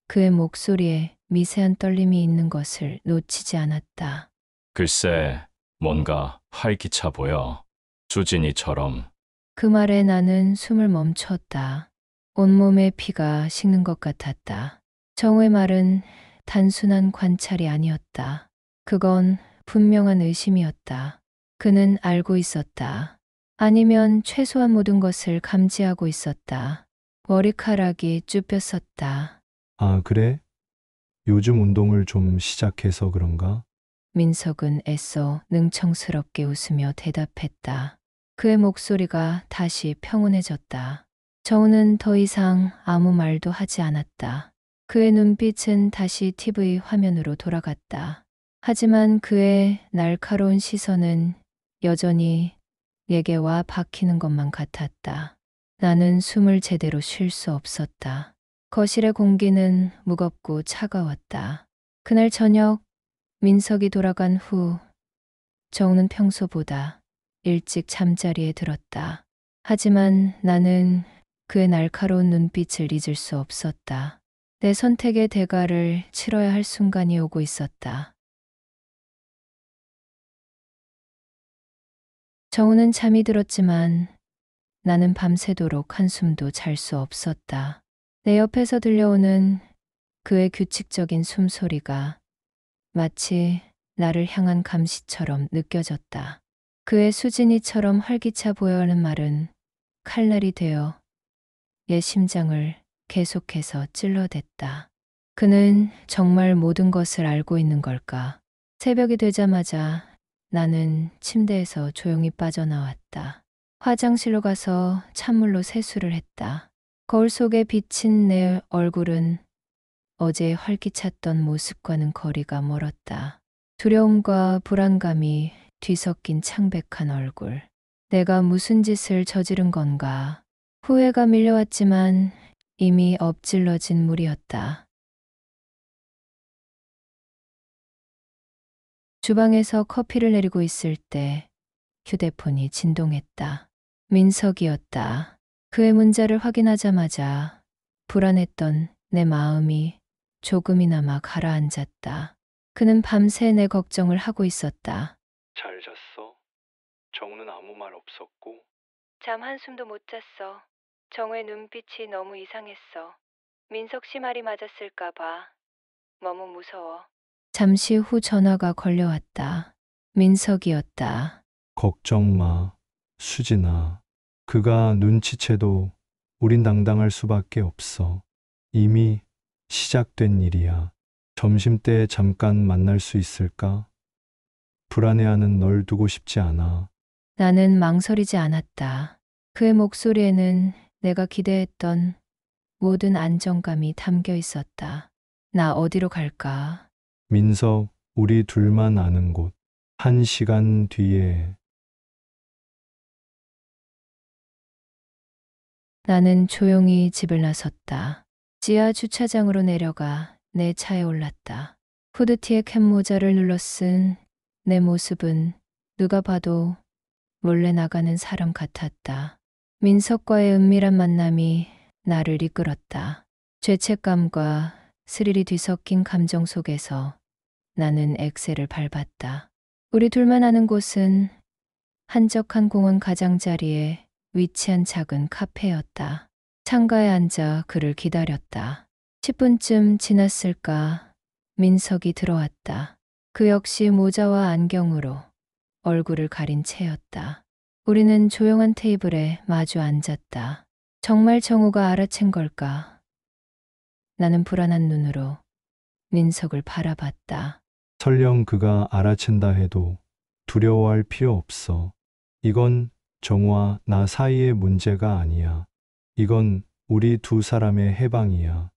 그의 목소리에 미세한 떨림이 있는 것을 놓치지 않았다. 글쎄, 뭔가 활기차 보여. 수진이처럼. 그 말에 나는 숨을 멈췄다. 온몸에 피가 식는 것 같았다. 정우의 말은 단순한 관찰이 아니었다. 그건 분명한 의심이었다. 그는 알고 있었다. 아니면 최소한 모든 것을 감지하고 있었다. 머리카락이 쭈뼛섰다. 아, 그래? 요즘 운동을 좀 시작해서 그런가? 민석은 애써 능청스럽게 웃으며 대답했다. 그의 목소리가 다시 평온해졌다. 정우는 더 이상 아무 말도 하지 않았다. 그의 눈빛은 다시 TV 화면으로 돌아갔다. 하지만 그의 날카로운 시선은 여전히 내게 와 박히는 것만 같았다. 나는 숨을 제대로 쉴 수 없었다. 거실의 공기는 무겁고 차가웠다. 그날 저녁 민석이 돌아간 후 정우는 평소보다 일찍 잠자리에 들었다. 하지만 나는 그의 날카로운 눈빛을 잊을 수 없었다. 내 선택의 대가를 치러야 할 순간이 오고 있었다. 정우는 잠이 들었지만 나는 밤새도록 한숨도 잘 수 없었다. 내 옆에서 들려오는 그의 규칙적인 숨소리가 마치 나를 향한 감시처럼 느껴졌다. 그의 수진이처럼 활기차 보여 하는 말은 칼날이 되어 내 심장을 계속해서 찔러댔다. 그는 정말 모든 것을 알고 있는 걸까? 새벽이 되자마자 나는 침대에서 조용히 빠져나왔다. 화장실로 가서 찬물로 세수를 했다. 거울 속에 비친 내 얼굴은 어제 활기찼던 모습과는 거리가 멀었다. 두려움과 불안감이 뒤섞인 창백한 얼굴. 내가 무슨 짓을 저지른 건가? 후회가 밀려왔지만 이미 엎질러진 물이었다. 주방에서 커피를 내리고 있을 때 휴대폰이 진동했다. 민석이었다. 그의 문자를 확인하자마자 불안했던 내 마음이 조금이나마 가라앉았다. 그는 밤새 내 걱정을 하고 있었다. 잘 잤어? 정우는 아무 말 없었고. 잠 한숨도 못 잤어. 정우의 눈빛이 너무 이상했어. 민석 씨 말이 맞았을까 봐. 너무 무서워. 잠시 후 전화가 걸려왔다. 민석이었다. 걱정 마, 수진아. 그가 눈치채도 우린 당당할 수밖에 없어. 이미 시작된 일이야. 점심때 잠깐 만날 수 있을까? 불안해하는 널 두고 싶지 않아. 나는 망설이지 않았다. 그의 목소리에는 내가 기대했던 모든 안정감이 담겨 있었다. 나 어디로 갈까? 민석, 우리 둘만 아는 곳. 1시간 뒤에. 나는 조용히 집을 나섰다. 지하 주차장으로 내려가 내 차에 올랐다. 후드티에 캡모자를 눌러 쓴 내 모습은 누가 봐도 몰래 나가는 사람 같았다. 민석과의 은밀한 만남이 나를 이끌었다. 죄책감과 스릴이 뒤섞인 감정 속에서 나는 엑셀을 밟았다. 우리 둘만 아는 곳은 한적한 공원 가장자리에 위치한 작은 카페였다. 창가에 앉아 그를 기다렸다. 10분쯤 지났을까 민석이 들어왔다. 그 역시 모자와 안경으로 얼굴을 가린 채였다. 우리는 조용한 테이블에 마주 앉았다. 정말 정우가 알아챈 걸까? 나는 불안한 눈으로 민석을 바라봤다. 설령 그가 알아챈다 해도 두려워할 필요 없어. 이건 정우와 나 사이의 문제가 아니야. 이건 우리 두 사람의 해방이야.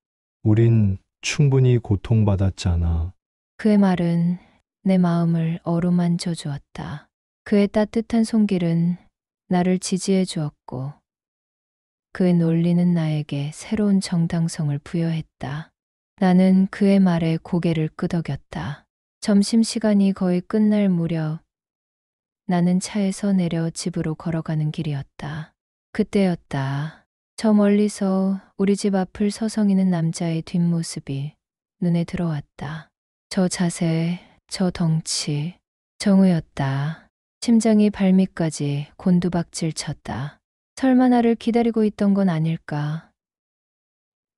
우린 충분히 고통받았잖아. 그의 말은 내 마음을 어루만져 주었다. 그의 따뜻한 손길은 나를 지지해 주었고 그의 논리는 나에게 새로운 정당성을 부여했다. 나는 그의 말에 고개를 끄덕였다. 점심시간이 거의 끝날 무렵 나는 차에서 내려 집으로 걸어가는 길이었다. 그때였다. 저 멀리서 우리 집 앞을 서성이는 남자의 뒷모습이 눈에 들어왔다. 저 자세, 저 덩치, 정우였다. 심장이 발밑까지 곤두박질 쳤다. 설마 나를 기다리고 있던 건 아닐까?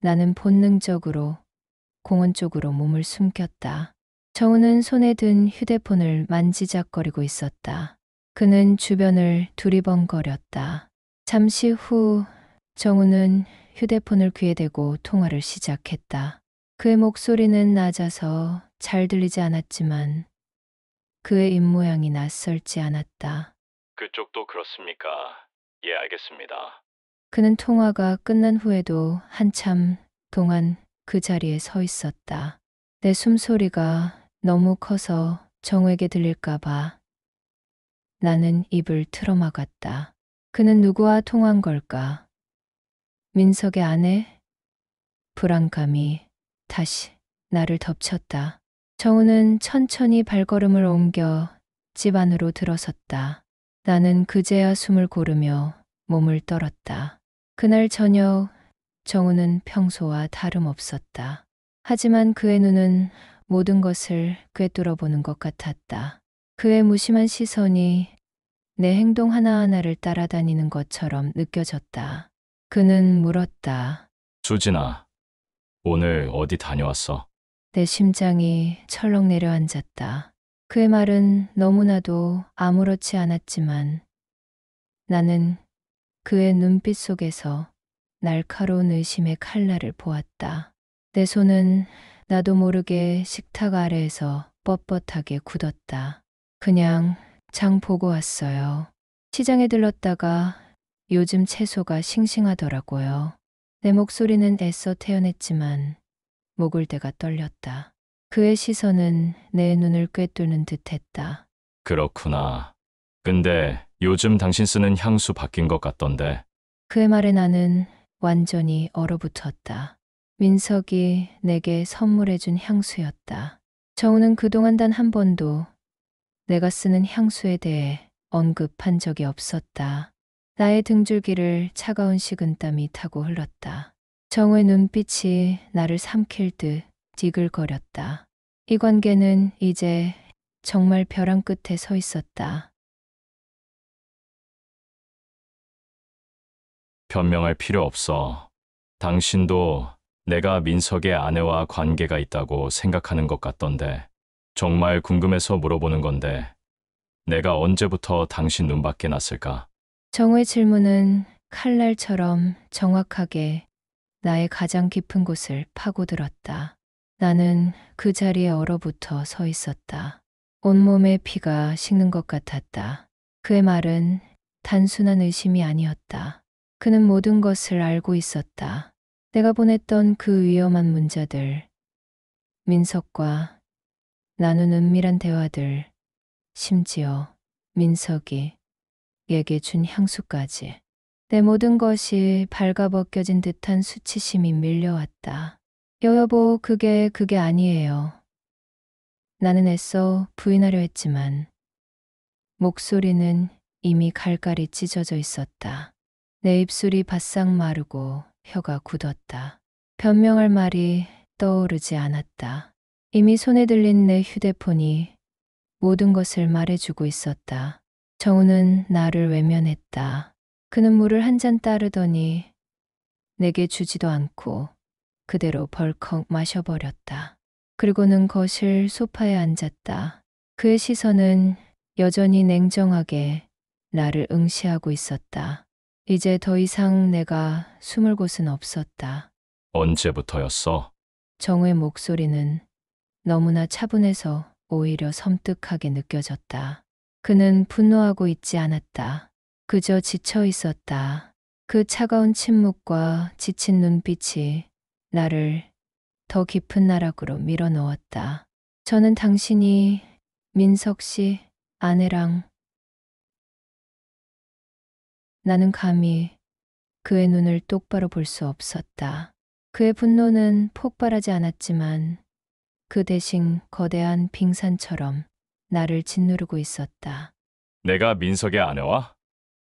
나는 본능적으로 공원 쪽으로 몸을 숨겼다. 정우는 손에 든 휴대폰을 만지작거리고 있었다. 그는 주변을 두리번거렸다. 잠시 후 정우는 휴대폰을 귀에 대고 통화를 시작했다. 그의 목소리는 낮아서 잘 들리지 않았지만 그의 입모양이 낯설지 않았다. 그쪽도 그렇습니까? 예, 알겠습니다. 그는 통화가 끝난 후에도 한참 동안 그 자리에 서 있었다. 내 숨소리가 너무 커서 정우에게 들릴까봐 나는 입을 틀어막았다. 그는 누구와 통화한 걸까? 민석의 아내? 불안감이 다시 나를 덮쳤다. 정우는 천천히 발걸음을 옮겨 집 안으로 들어섰다. 나는 그제야 숨을 고르며 몸을 떨었다. 그날 저녁 정우는 평소와 다름없었다. 하지만 그의 눈은 모든 것을 꿰뚫어보는 것 같았다. 그의 무심한 시선이 내 행동 하나하나를 따라다니는 것처럼 느껴졌다. 그는 물었다. 수진아, 오늘 어디 다녀왔어? 내 심장이 철렁 내려앉았다. 그의 말은 너무나도 아무렇지 않았지만 나는 그의 눈빛 속에서 날카로운 의심의 칼날을 보았다. 내 손은 나도 모르게 식탁 아래에서 뻣뻣하게 굳었다. 그냥 장 보고 왔어요. 시장에 들렀다가 요즘 채소가 싱싱하더라고요. 내 목소리는 애써 태어냈지만 목을대가 떨렸다. 그의 시선은 내 눈을 꿰뚫는 듯했다. 그렇구나. 근데 요즘 당신 쓰는 향수 바뀐 것 같던데. 그의 말에 나는 완전히 얼어붙었다. 민석이 내게 선물해준 향수였다. 정우는 그동안 단 한 번도 내가 쓰는 향수에 대해 언급한 적이 없었다. 나의 등줄기를 차가운 식은땀이 타고 흘렀다. 정우의 눈빛이 나를 삼킬 듯 디글거렸다. 이 관계는 이제 정말 벼랑 끝에 서 있었다. 변명할 필요 없어. 당신도 내가 민석의 아내와 관계가 있다고 생각하는 것 같던데. 정말 궁금해서 물어보는 건데 내가 언제부터 당신 눈밖에 났을까? 정우의 질문은 칼날처럼 정확하게 나의 가장 깊은 곳을 파고들었다. 나는 그 자리에 얼어붙어 서 있었다. 온몸에 피가 식는 것 같았다. 그의 말은 단순한 의심이 아니었다. 그는 모든 것을 알고 있었다. 내가 보냈던 그 위험한 문자들, 민석과 나눈 은밀한 대화들, 심지어 민석이 얘게 준 향수까지. 내 모든 것이 발가벗겨진 듯한 수치심이 밀려왔다. 여보, 그게 아니에요. 나는 애써 부인하려 했지만 목소리는 이미 갈갈이 찢어져 있었다. 내 입술이 바싹 마르고 혀가 굳었다. 변명할 말이 떠오르지 않았다. 이미 손에 들린 내 휴대폰이 모든 것을 말해주고 있었다. 정우는 나를 외면했다. 그는 물을 한 잔 따르더니 내게 주지도 않고 그대로 벌컥 마셔버렸다. 그리고는 거실 소파에 앉았다. 그의 시선은 여전히 냉정하게 나를 응시하고 있었다. 이제 더 이상 내가 숨을 곳은 없었다. 언제부터였어? 정우의 목소리는 너무나 차분해서 오히려 섬뜩하게 느껴졌다. 그는 분노하고 있지 않았다. 그저 지쳐 있었다. 그 차가운 침묵과 지친 눈빛이 나를 더 깊은 나락으로 밀어 넣었다. 저는 당신이 민석 씨 아내랑. 나는 감히 그의 눈을 똑바로 볼 수 없었다. 그의 분노는 폭발하지 않았지만 그 대신 거대한 빙산처럼 나를 짓누르고 있었다. 내가 민석의 아내와?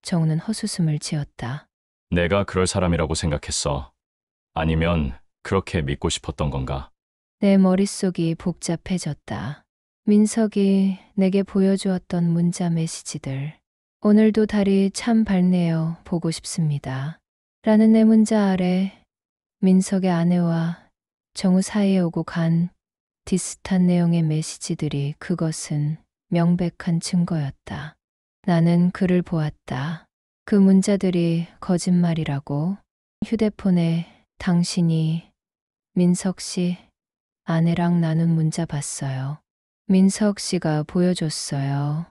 정우는 헛웃음을 지었다. 내가 그럴 사람이라고 생각했어. 아니면 그렇게 믿고 싶었던 건가? 내 머릿속이 복잡해졌다. 민석이 내게 보여주었던 문자 메시지들. 오늘도 달이 참 밝네요. 보고 싶습니다. 라는 내 문자 아래 민석의 아내와 정우 사이에 오고 간 비슷한 내용의 메시지들이 그것은 명백한 증거였다. 나는 그를 보았다. 그 문자들이 거짓말이라고. 휴대폰에 당신이 민석 씨 아내랑 나눈 문자 봤어요. 민석 씨가 보여줬어요.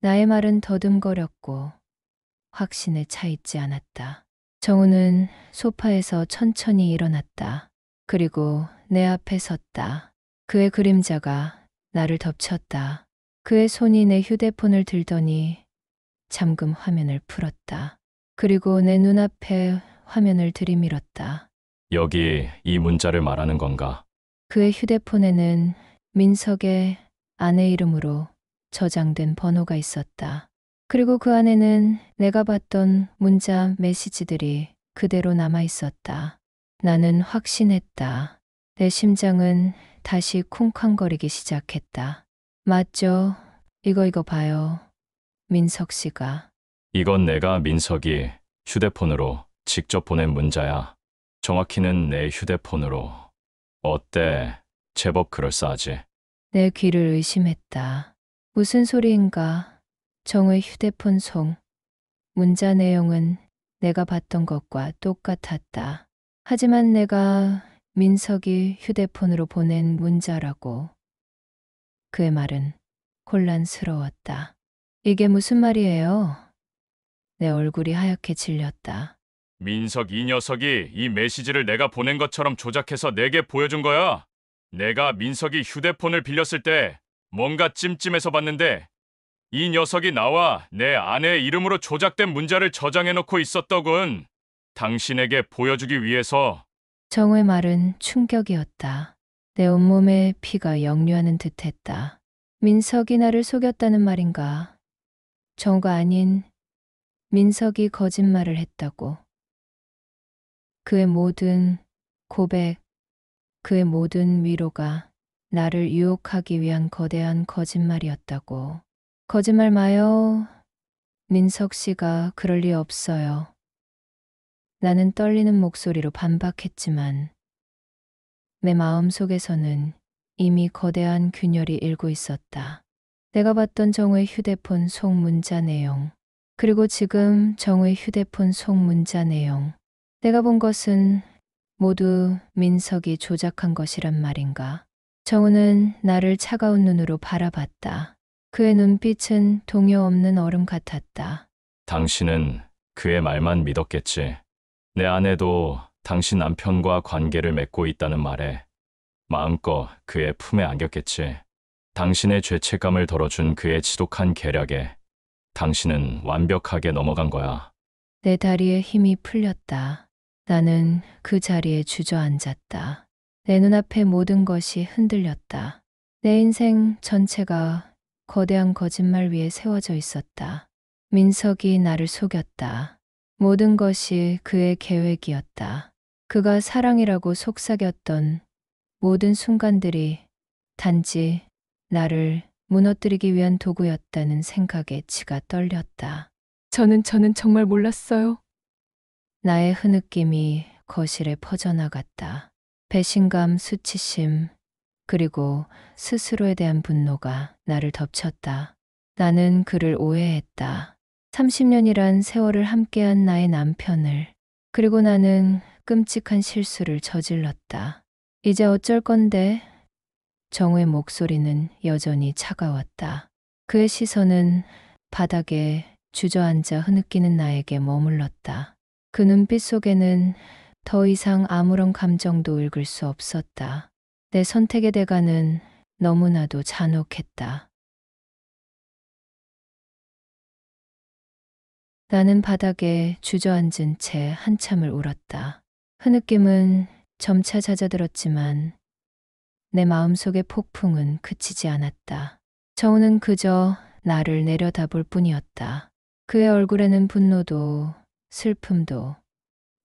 나의 말은 더듬거렸고 확신에 차 있지 않았다. 정우는 소파에서 천천히 일어났다. 그리고 내 앞에 섰다. 그의 그림자가 나를 덮쳤다. 그의 손이 내 휴대폰을 들더니 잠금 화면을 풀었다. 그리고 내 눈앞에 화면을 들이밀었다. 여기 이 문자를 말하는 건가? 그의 휴대폰에는 민석의 아내 이름으로 저장된 번호가 있었다. 그리고 그 안에는 내가 봤던 문자 메시지들이 그대로 남아 있었다. 나는 확신했다. 내 심장은 다시 쿵쾅거리기 시작했다. 맞죠? 이거 봐요. 민석 씨가. 이건 내가 민석이 휴대폰으로 직접 보낸 문자야. 정확히는 내 휴대폰으로. 어때? 제법 그럴싸하지? 내 귀를 의심했다. 무슨 소리인가? 정우의 휴대폰 송. 문자 내용은 내가 봤던 것과 똑같았다. 하지만 내가 민석이 휴대폰으로 보낸 문자라고. 그의 말은 혼란스러웠다. 이게 무슨 말이에요? 내 얼굴이 하얗게 질렸다. 민석 이 녀석이 이 메시지를 내가 보낸 것처럼 조작해서 내게 보여준 거야. 내가 민석이 휴대폰을 빌렸을 때 뭔가 찜찜해서 봤는데 이 녀석이 나와 내 아내의 이름으로 조작된 문자를 저장해놓고 있었더군. 당신에게 보여주기 위해서. 정우의 말은 충격이었다. 내 온몸에 피가 역류하는 듯했다. 민석이 나를 속였다는 말인가? 정우가 아닌 민석이 거짓말을 했다고. 그의 모든 고백, 그의 모든 위로가 나를 유혹하기 위한 거대한 거짓말이었다고. 거짓말 마요. 민석 씨가 그럴 리 없어요. 나는 떨리는 목소리로 반박했지만 내 마음 속에서는 이미 거대한 균열이 일고 있었다. 내가 봤던 정우의 휴대폰 속 문자 내용, 그리고 지금 정우의 휴대폰 속 문자 내용. 내가 본 것은 모두 민석이 조작한 것이란 말인가. 정우는 나를 차가운 눈으로 바라봤다. 그의 눈빛은 동요 없는 얼음 같았다. 당신은 그의 말만 믿었겠지. 내 아내도 당신 남편과 관계를 맺고 있다는 말에 마음껏 그의 품에 안겼겠지. 당신의 죄책감을 덜어준 그의 지독한 계략에 당신은 완벽하게 넘어간 거야. 내 다리에 힘이 풀렸다. 나는 그 자리에 주저앉았다. 내 눈앞의 모든 것이 흔들렸다. 내 인생 전체가 거대한 거짓말 위에 세워져 있었다. 민석이 나를 속였다. 모든 것이 그의 계획이었다. 그가 사랑이라고 속삭였던 모든 순간들이 단지 나를 무너뜨리기 위한 도구였다는 생각에 치가 떨렸다. 저는 정말 몰랐어요. 나의 흐느낌이 거실에 퍼져나갔다. 배신감, 수치심, 그리고 스스로에 대한 분노가 나를 덮쳤다. 나는 그를 오해했다. 30년이란 세월을 함께한 나의 남편을. 그리고 나는 끔찍한 실수를 저질렀다. 이제 어쩔 건데? 정우의 목소리는 여전히 차가웠다. 그의 시선은 바닥에 주저앉아 흐느끼는 나에게 머물렀다. 그 눈빛 속에는 더 이상 아무런 감정도 읽을 수 없었다. 내 선택의 대가는 너무나도 잔혹했다. 나는 바닥에 주저앉은 채 한참을 울었다. 흐느낌은 점차 잦아들었지만 내 마음속의 폭풍은 그치지 않았다. 정우는 그저 나를 내려다볼 뿐이었다. 그의 얼굴에는 분노도 슬픔도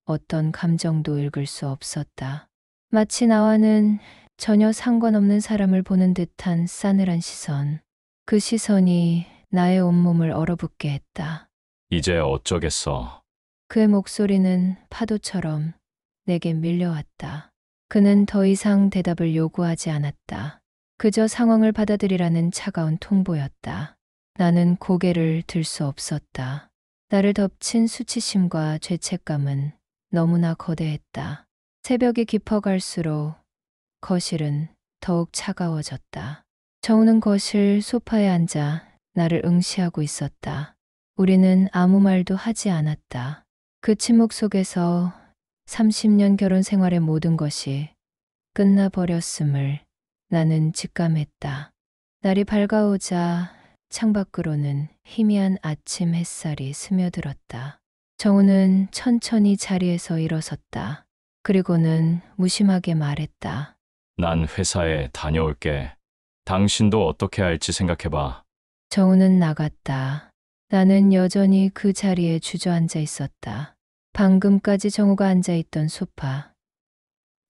어떤 감정도 읽을 수 없었다. 마치 나와는 전혀 상관없는 사람을 보는 듯한 싸늘한 시선. 그 시선이 나의 온몸을 얼어붙게 했다. 이제 어쩌겠어. 그의 목소리는 파도처럼 내게 밀려왔다. 그는 더 이상 대답을 요구하지 않았다. 그저 상황을 받아들이라는 차가운 통보였다. 나는 고개를 들 수 없었다. 나를 덮친 수치심과 죄책감은 너무나 거대했다. 새벽이 깊어갈수록 거실은 더욱 차가워졌다. 정우는 거실 소파에 앉아 나를 응시하고 있었다. 우리는 아무 말도 하지 않았다. 그 침묵 속에서 30년 결혼 생활의 모든 것이 끝나버렸음을 나는 직감했다. 날이 밝아오자 창밖으로는 희미한 아침 햇살이 스며들었다. 정우는 천천히 자리에서 일어섰다. 그리고는 무심하게 말했다. 난 회사에 다녀올게. 당신도 어떻게 할지 생각해봐. 정우는 나갔다. 나는 여전히 그 자리에 주저앉아 있었다. 방금까지 정우가 앉아있던 소파,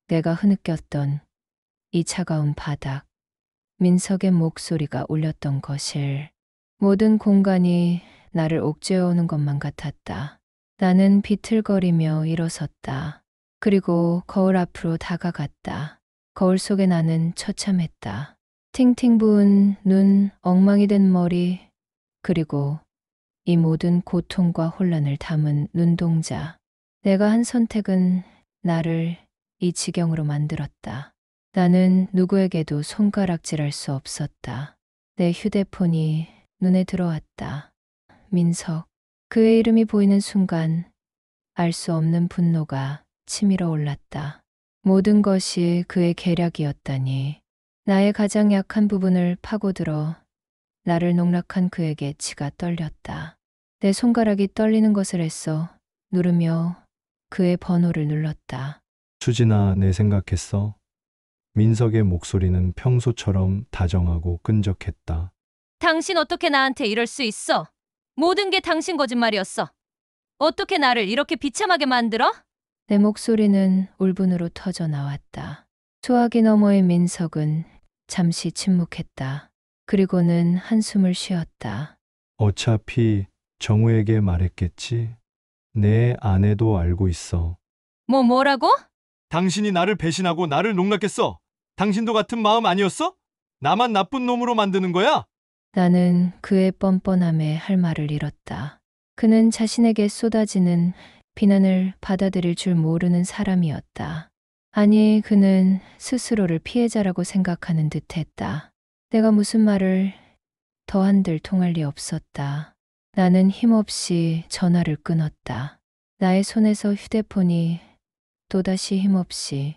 내가 흐느꼈던 이 차가운 바닥, 민석의 목소리가 울렸던 거실, 모든 공간이 나를 옥죄어오는 것만 같았다. 나는 비틀거리며 일어섰다. 그리고 거울 앞으로 다가갔다. 거울 속에 나는 처참했다. 팅팅 부은 눈, 엉망이 된 머리, 그리고 이 모든 고통과 혼란을 담은 눈동자. 내가 한 선택은 나를 이 지경으로 만들었다. 나는 누구에게도 손가락질할 수 없었다. 내 휴대폰이 눈에 들어왔다. 민석. 그의 이름이 보이는 순간 알 수 없는 분노가 치밀어 올랐다. 모든 것이 그의 계략이었다니. 나의 가장 약한 부분을 파고들어 나를 농락한 그에게 치가 떨렸다. 내 손가락이 떨리는 것을 애써 누르며 그의 번호를 눌렀다. 수진아, 내 생각했어? 민석의 목소리는 평소처럼 다정하고 끈적했다. 당신 어떻게 나한테 이럴 수 있어? 모든 게 당신 거짓말이었어. 어떻게 나를 이렇게 비참하게 만들어? 내 목소리는 울분으로 터져 나왔다. 소화기 너머의 민석은 잠시 침묵했다. 그리고는 한숨을 쉬었다. 어차피 정우에게 말했겠지? 내 아내도 알고 있어. 뭐라고? 당신이 나를 배신하고 나를 농락했어. 당신도 같은 마음 아니었어? 나만 나쁜 놈으로 만드는 거야? 나는 그의 뻔뻔함에 할 말을 잃었다. 그는 자신에게 쏟아지는 비난을 받아들일 줄 모르는 사람이었다. 아니, 그는 스스로를 피해자라고 생각하는 듯했다. 내가 무슨 말을 더 한들 통할 리 없었다. 나는 힘없이 전화를 끊었다. 나의 손에서 휴대폰이 또다시 힘없이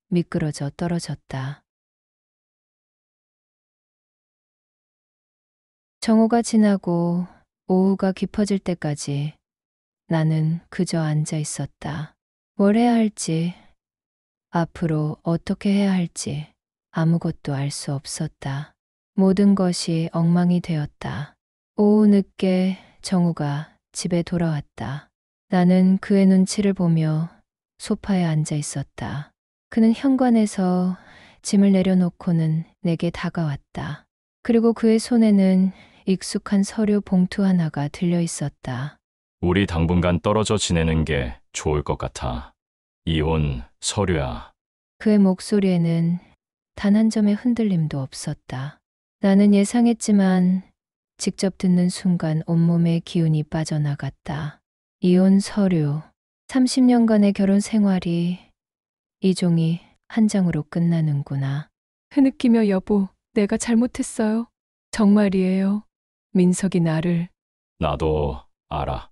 미끄러져 떨어졌다. 정오가 지나고 오후가 깊어질 때까지 나는 그저 앉아 있었다. 뭘 해야 할지, 앞으로 어떻게 해야 할지 아무것도 알 수 없었다. 모든 것이 엉망이 되었다. 오후 늦게 정우가 집에 돌아왔다. 나는 그의 눈치를 보며 소파에 앉아 있었다. 그는 현관에서 짐을 내려놓고는 내게 다가왔다. 그리고 그의 손에는 익숙한 서류 봉투 하나가 들려 있었다. 우리 당분간 떨어져 지내는 게 좋을 것 같아. 이혼 서류야. 그의 목소리에는 단 한 점의 흔들림도 없었다. 나는 예상했지만 직접 듣는 순간 온몸의 기운이 빠져나갔다. 이혼 서류. 30년간의 결혼 생활이 이 종이 한 장으로 끝나는구나. 흐느끼며 여보, 내가 잘못했어요. 정말이에요. 민석이 나를. 나도 알아.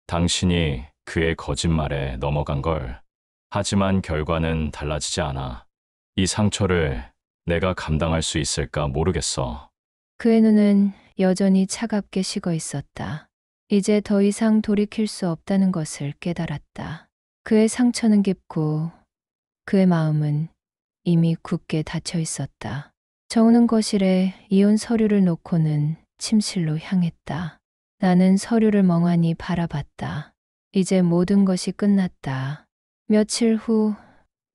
당신이 그의 거짓말에 넘어간 걸. 하지만 결과는 달라지지 않아. 이 상처를 내가 감당할 수 있을까 모르겠어. 그의 눈은 여전히 차갑게 식어 있었다. 이제 더 이상 돌이킬 수 없다는 것을 깨달았다. 그의 상처는 깊고 그의 마음은 이미 굳게 닫혀 있었다. 정우는 거실에 이혼 서류를 놓고는 침실로 향했다. 나는 서류를 멍하니 바라봤다. 이제 모든 것이 끝났다. 며칠 후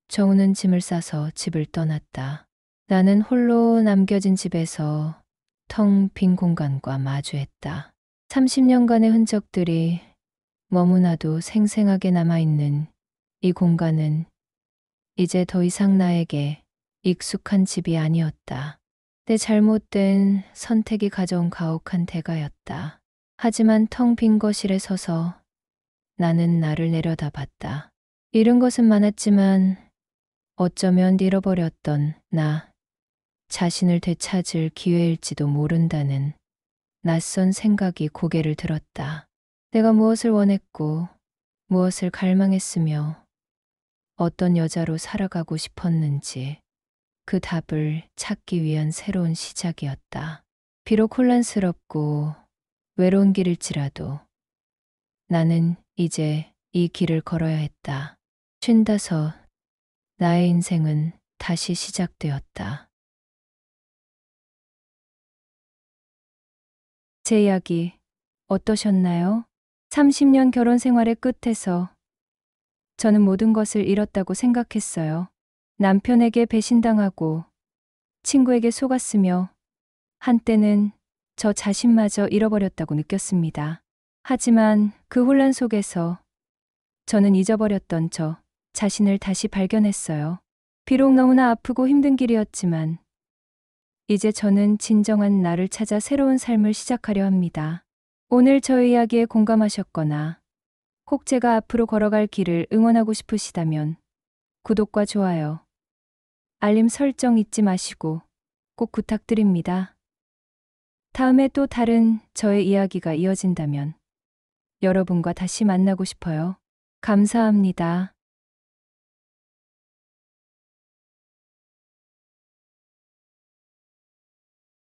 정우는 짐을 싸서 집을 떠났다. 나는 홀로 남겨진 집에서 텅 빈 공간과 마주했다. 30년간의 흔적들이 너무나도 생생하게 남아있는 이 공간은 이제 더 이상 나에게 익숙한 집이 아니었다. 내 잘못된 선택이 가져온 가혹한 대가였다. 하지만 텅 빈 거실에 서서 나는 나를 내려다봤다. 잃은 것은 많았지만 어쩌면 잃어버렸던 나 자신을 되찾을 기회일지도 모른다는 낯선 생각이 고개를 들었다. 내가 무엇을 원했고 무엇을 갈망했으며 어떤 여자로 살아가고 싶었는지 그 답을 찾기 위한 새로운 시작이었다. 비록 혼란스럽고 외로운 길일지라도 나는 이제 이 길을 걸어야 했다. 55. 나의 인생은 다시 시작되었다. 제 이야기 어떠셨나요? 30년 결혼 생활의 끝에서 저는 모든 것을 잃었다고 생각했어요. 남편에게 배신당하고 친구에게 속았으며 한때는 저 자신마저 잃어버렸다고 느꼈습니다. 하지만 그 혼란 속에서 저는 잊어버렸던 저 자신을 다시 발견했어요. 비록 너무나 아프고 힘든 길이었지만 이제 저는 진정한 나를 찾아 새로운 삶을 시작하려 합니다. 오늘 저의 이야기에 공감하셨거나 혹 제가 앞으로 걸어갈 길을 응원하고 싶으시다면 구독과 좋아요, 알림 설정 잊지 마시고 꼭 부탁드립니다. 다음에 또 다른 저의 이야기가 이어진다면 여러분과 다시 만나고 싶어요. 감사합니다.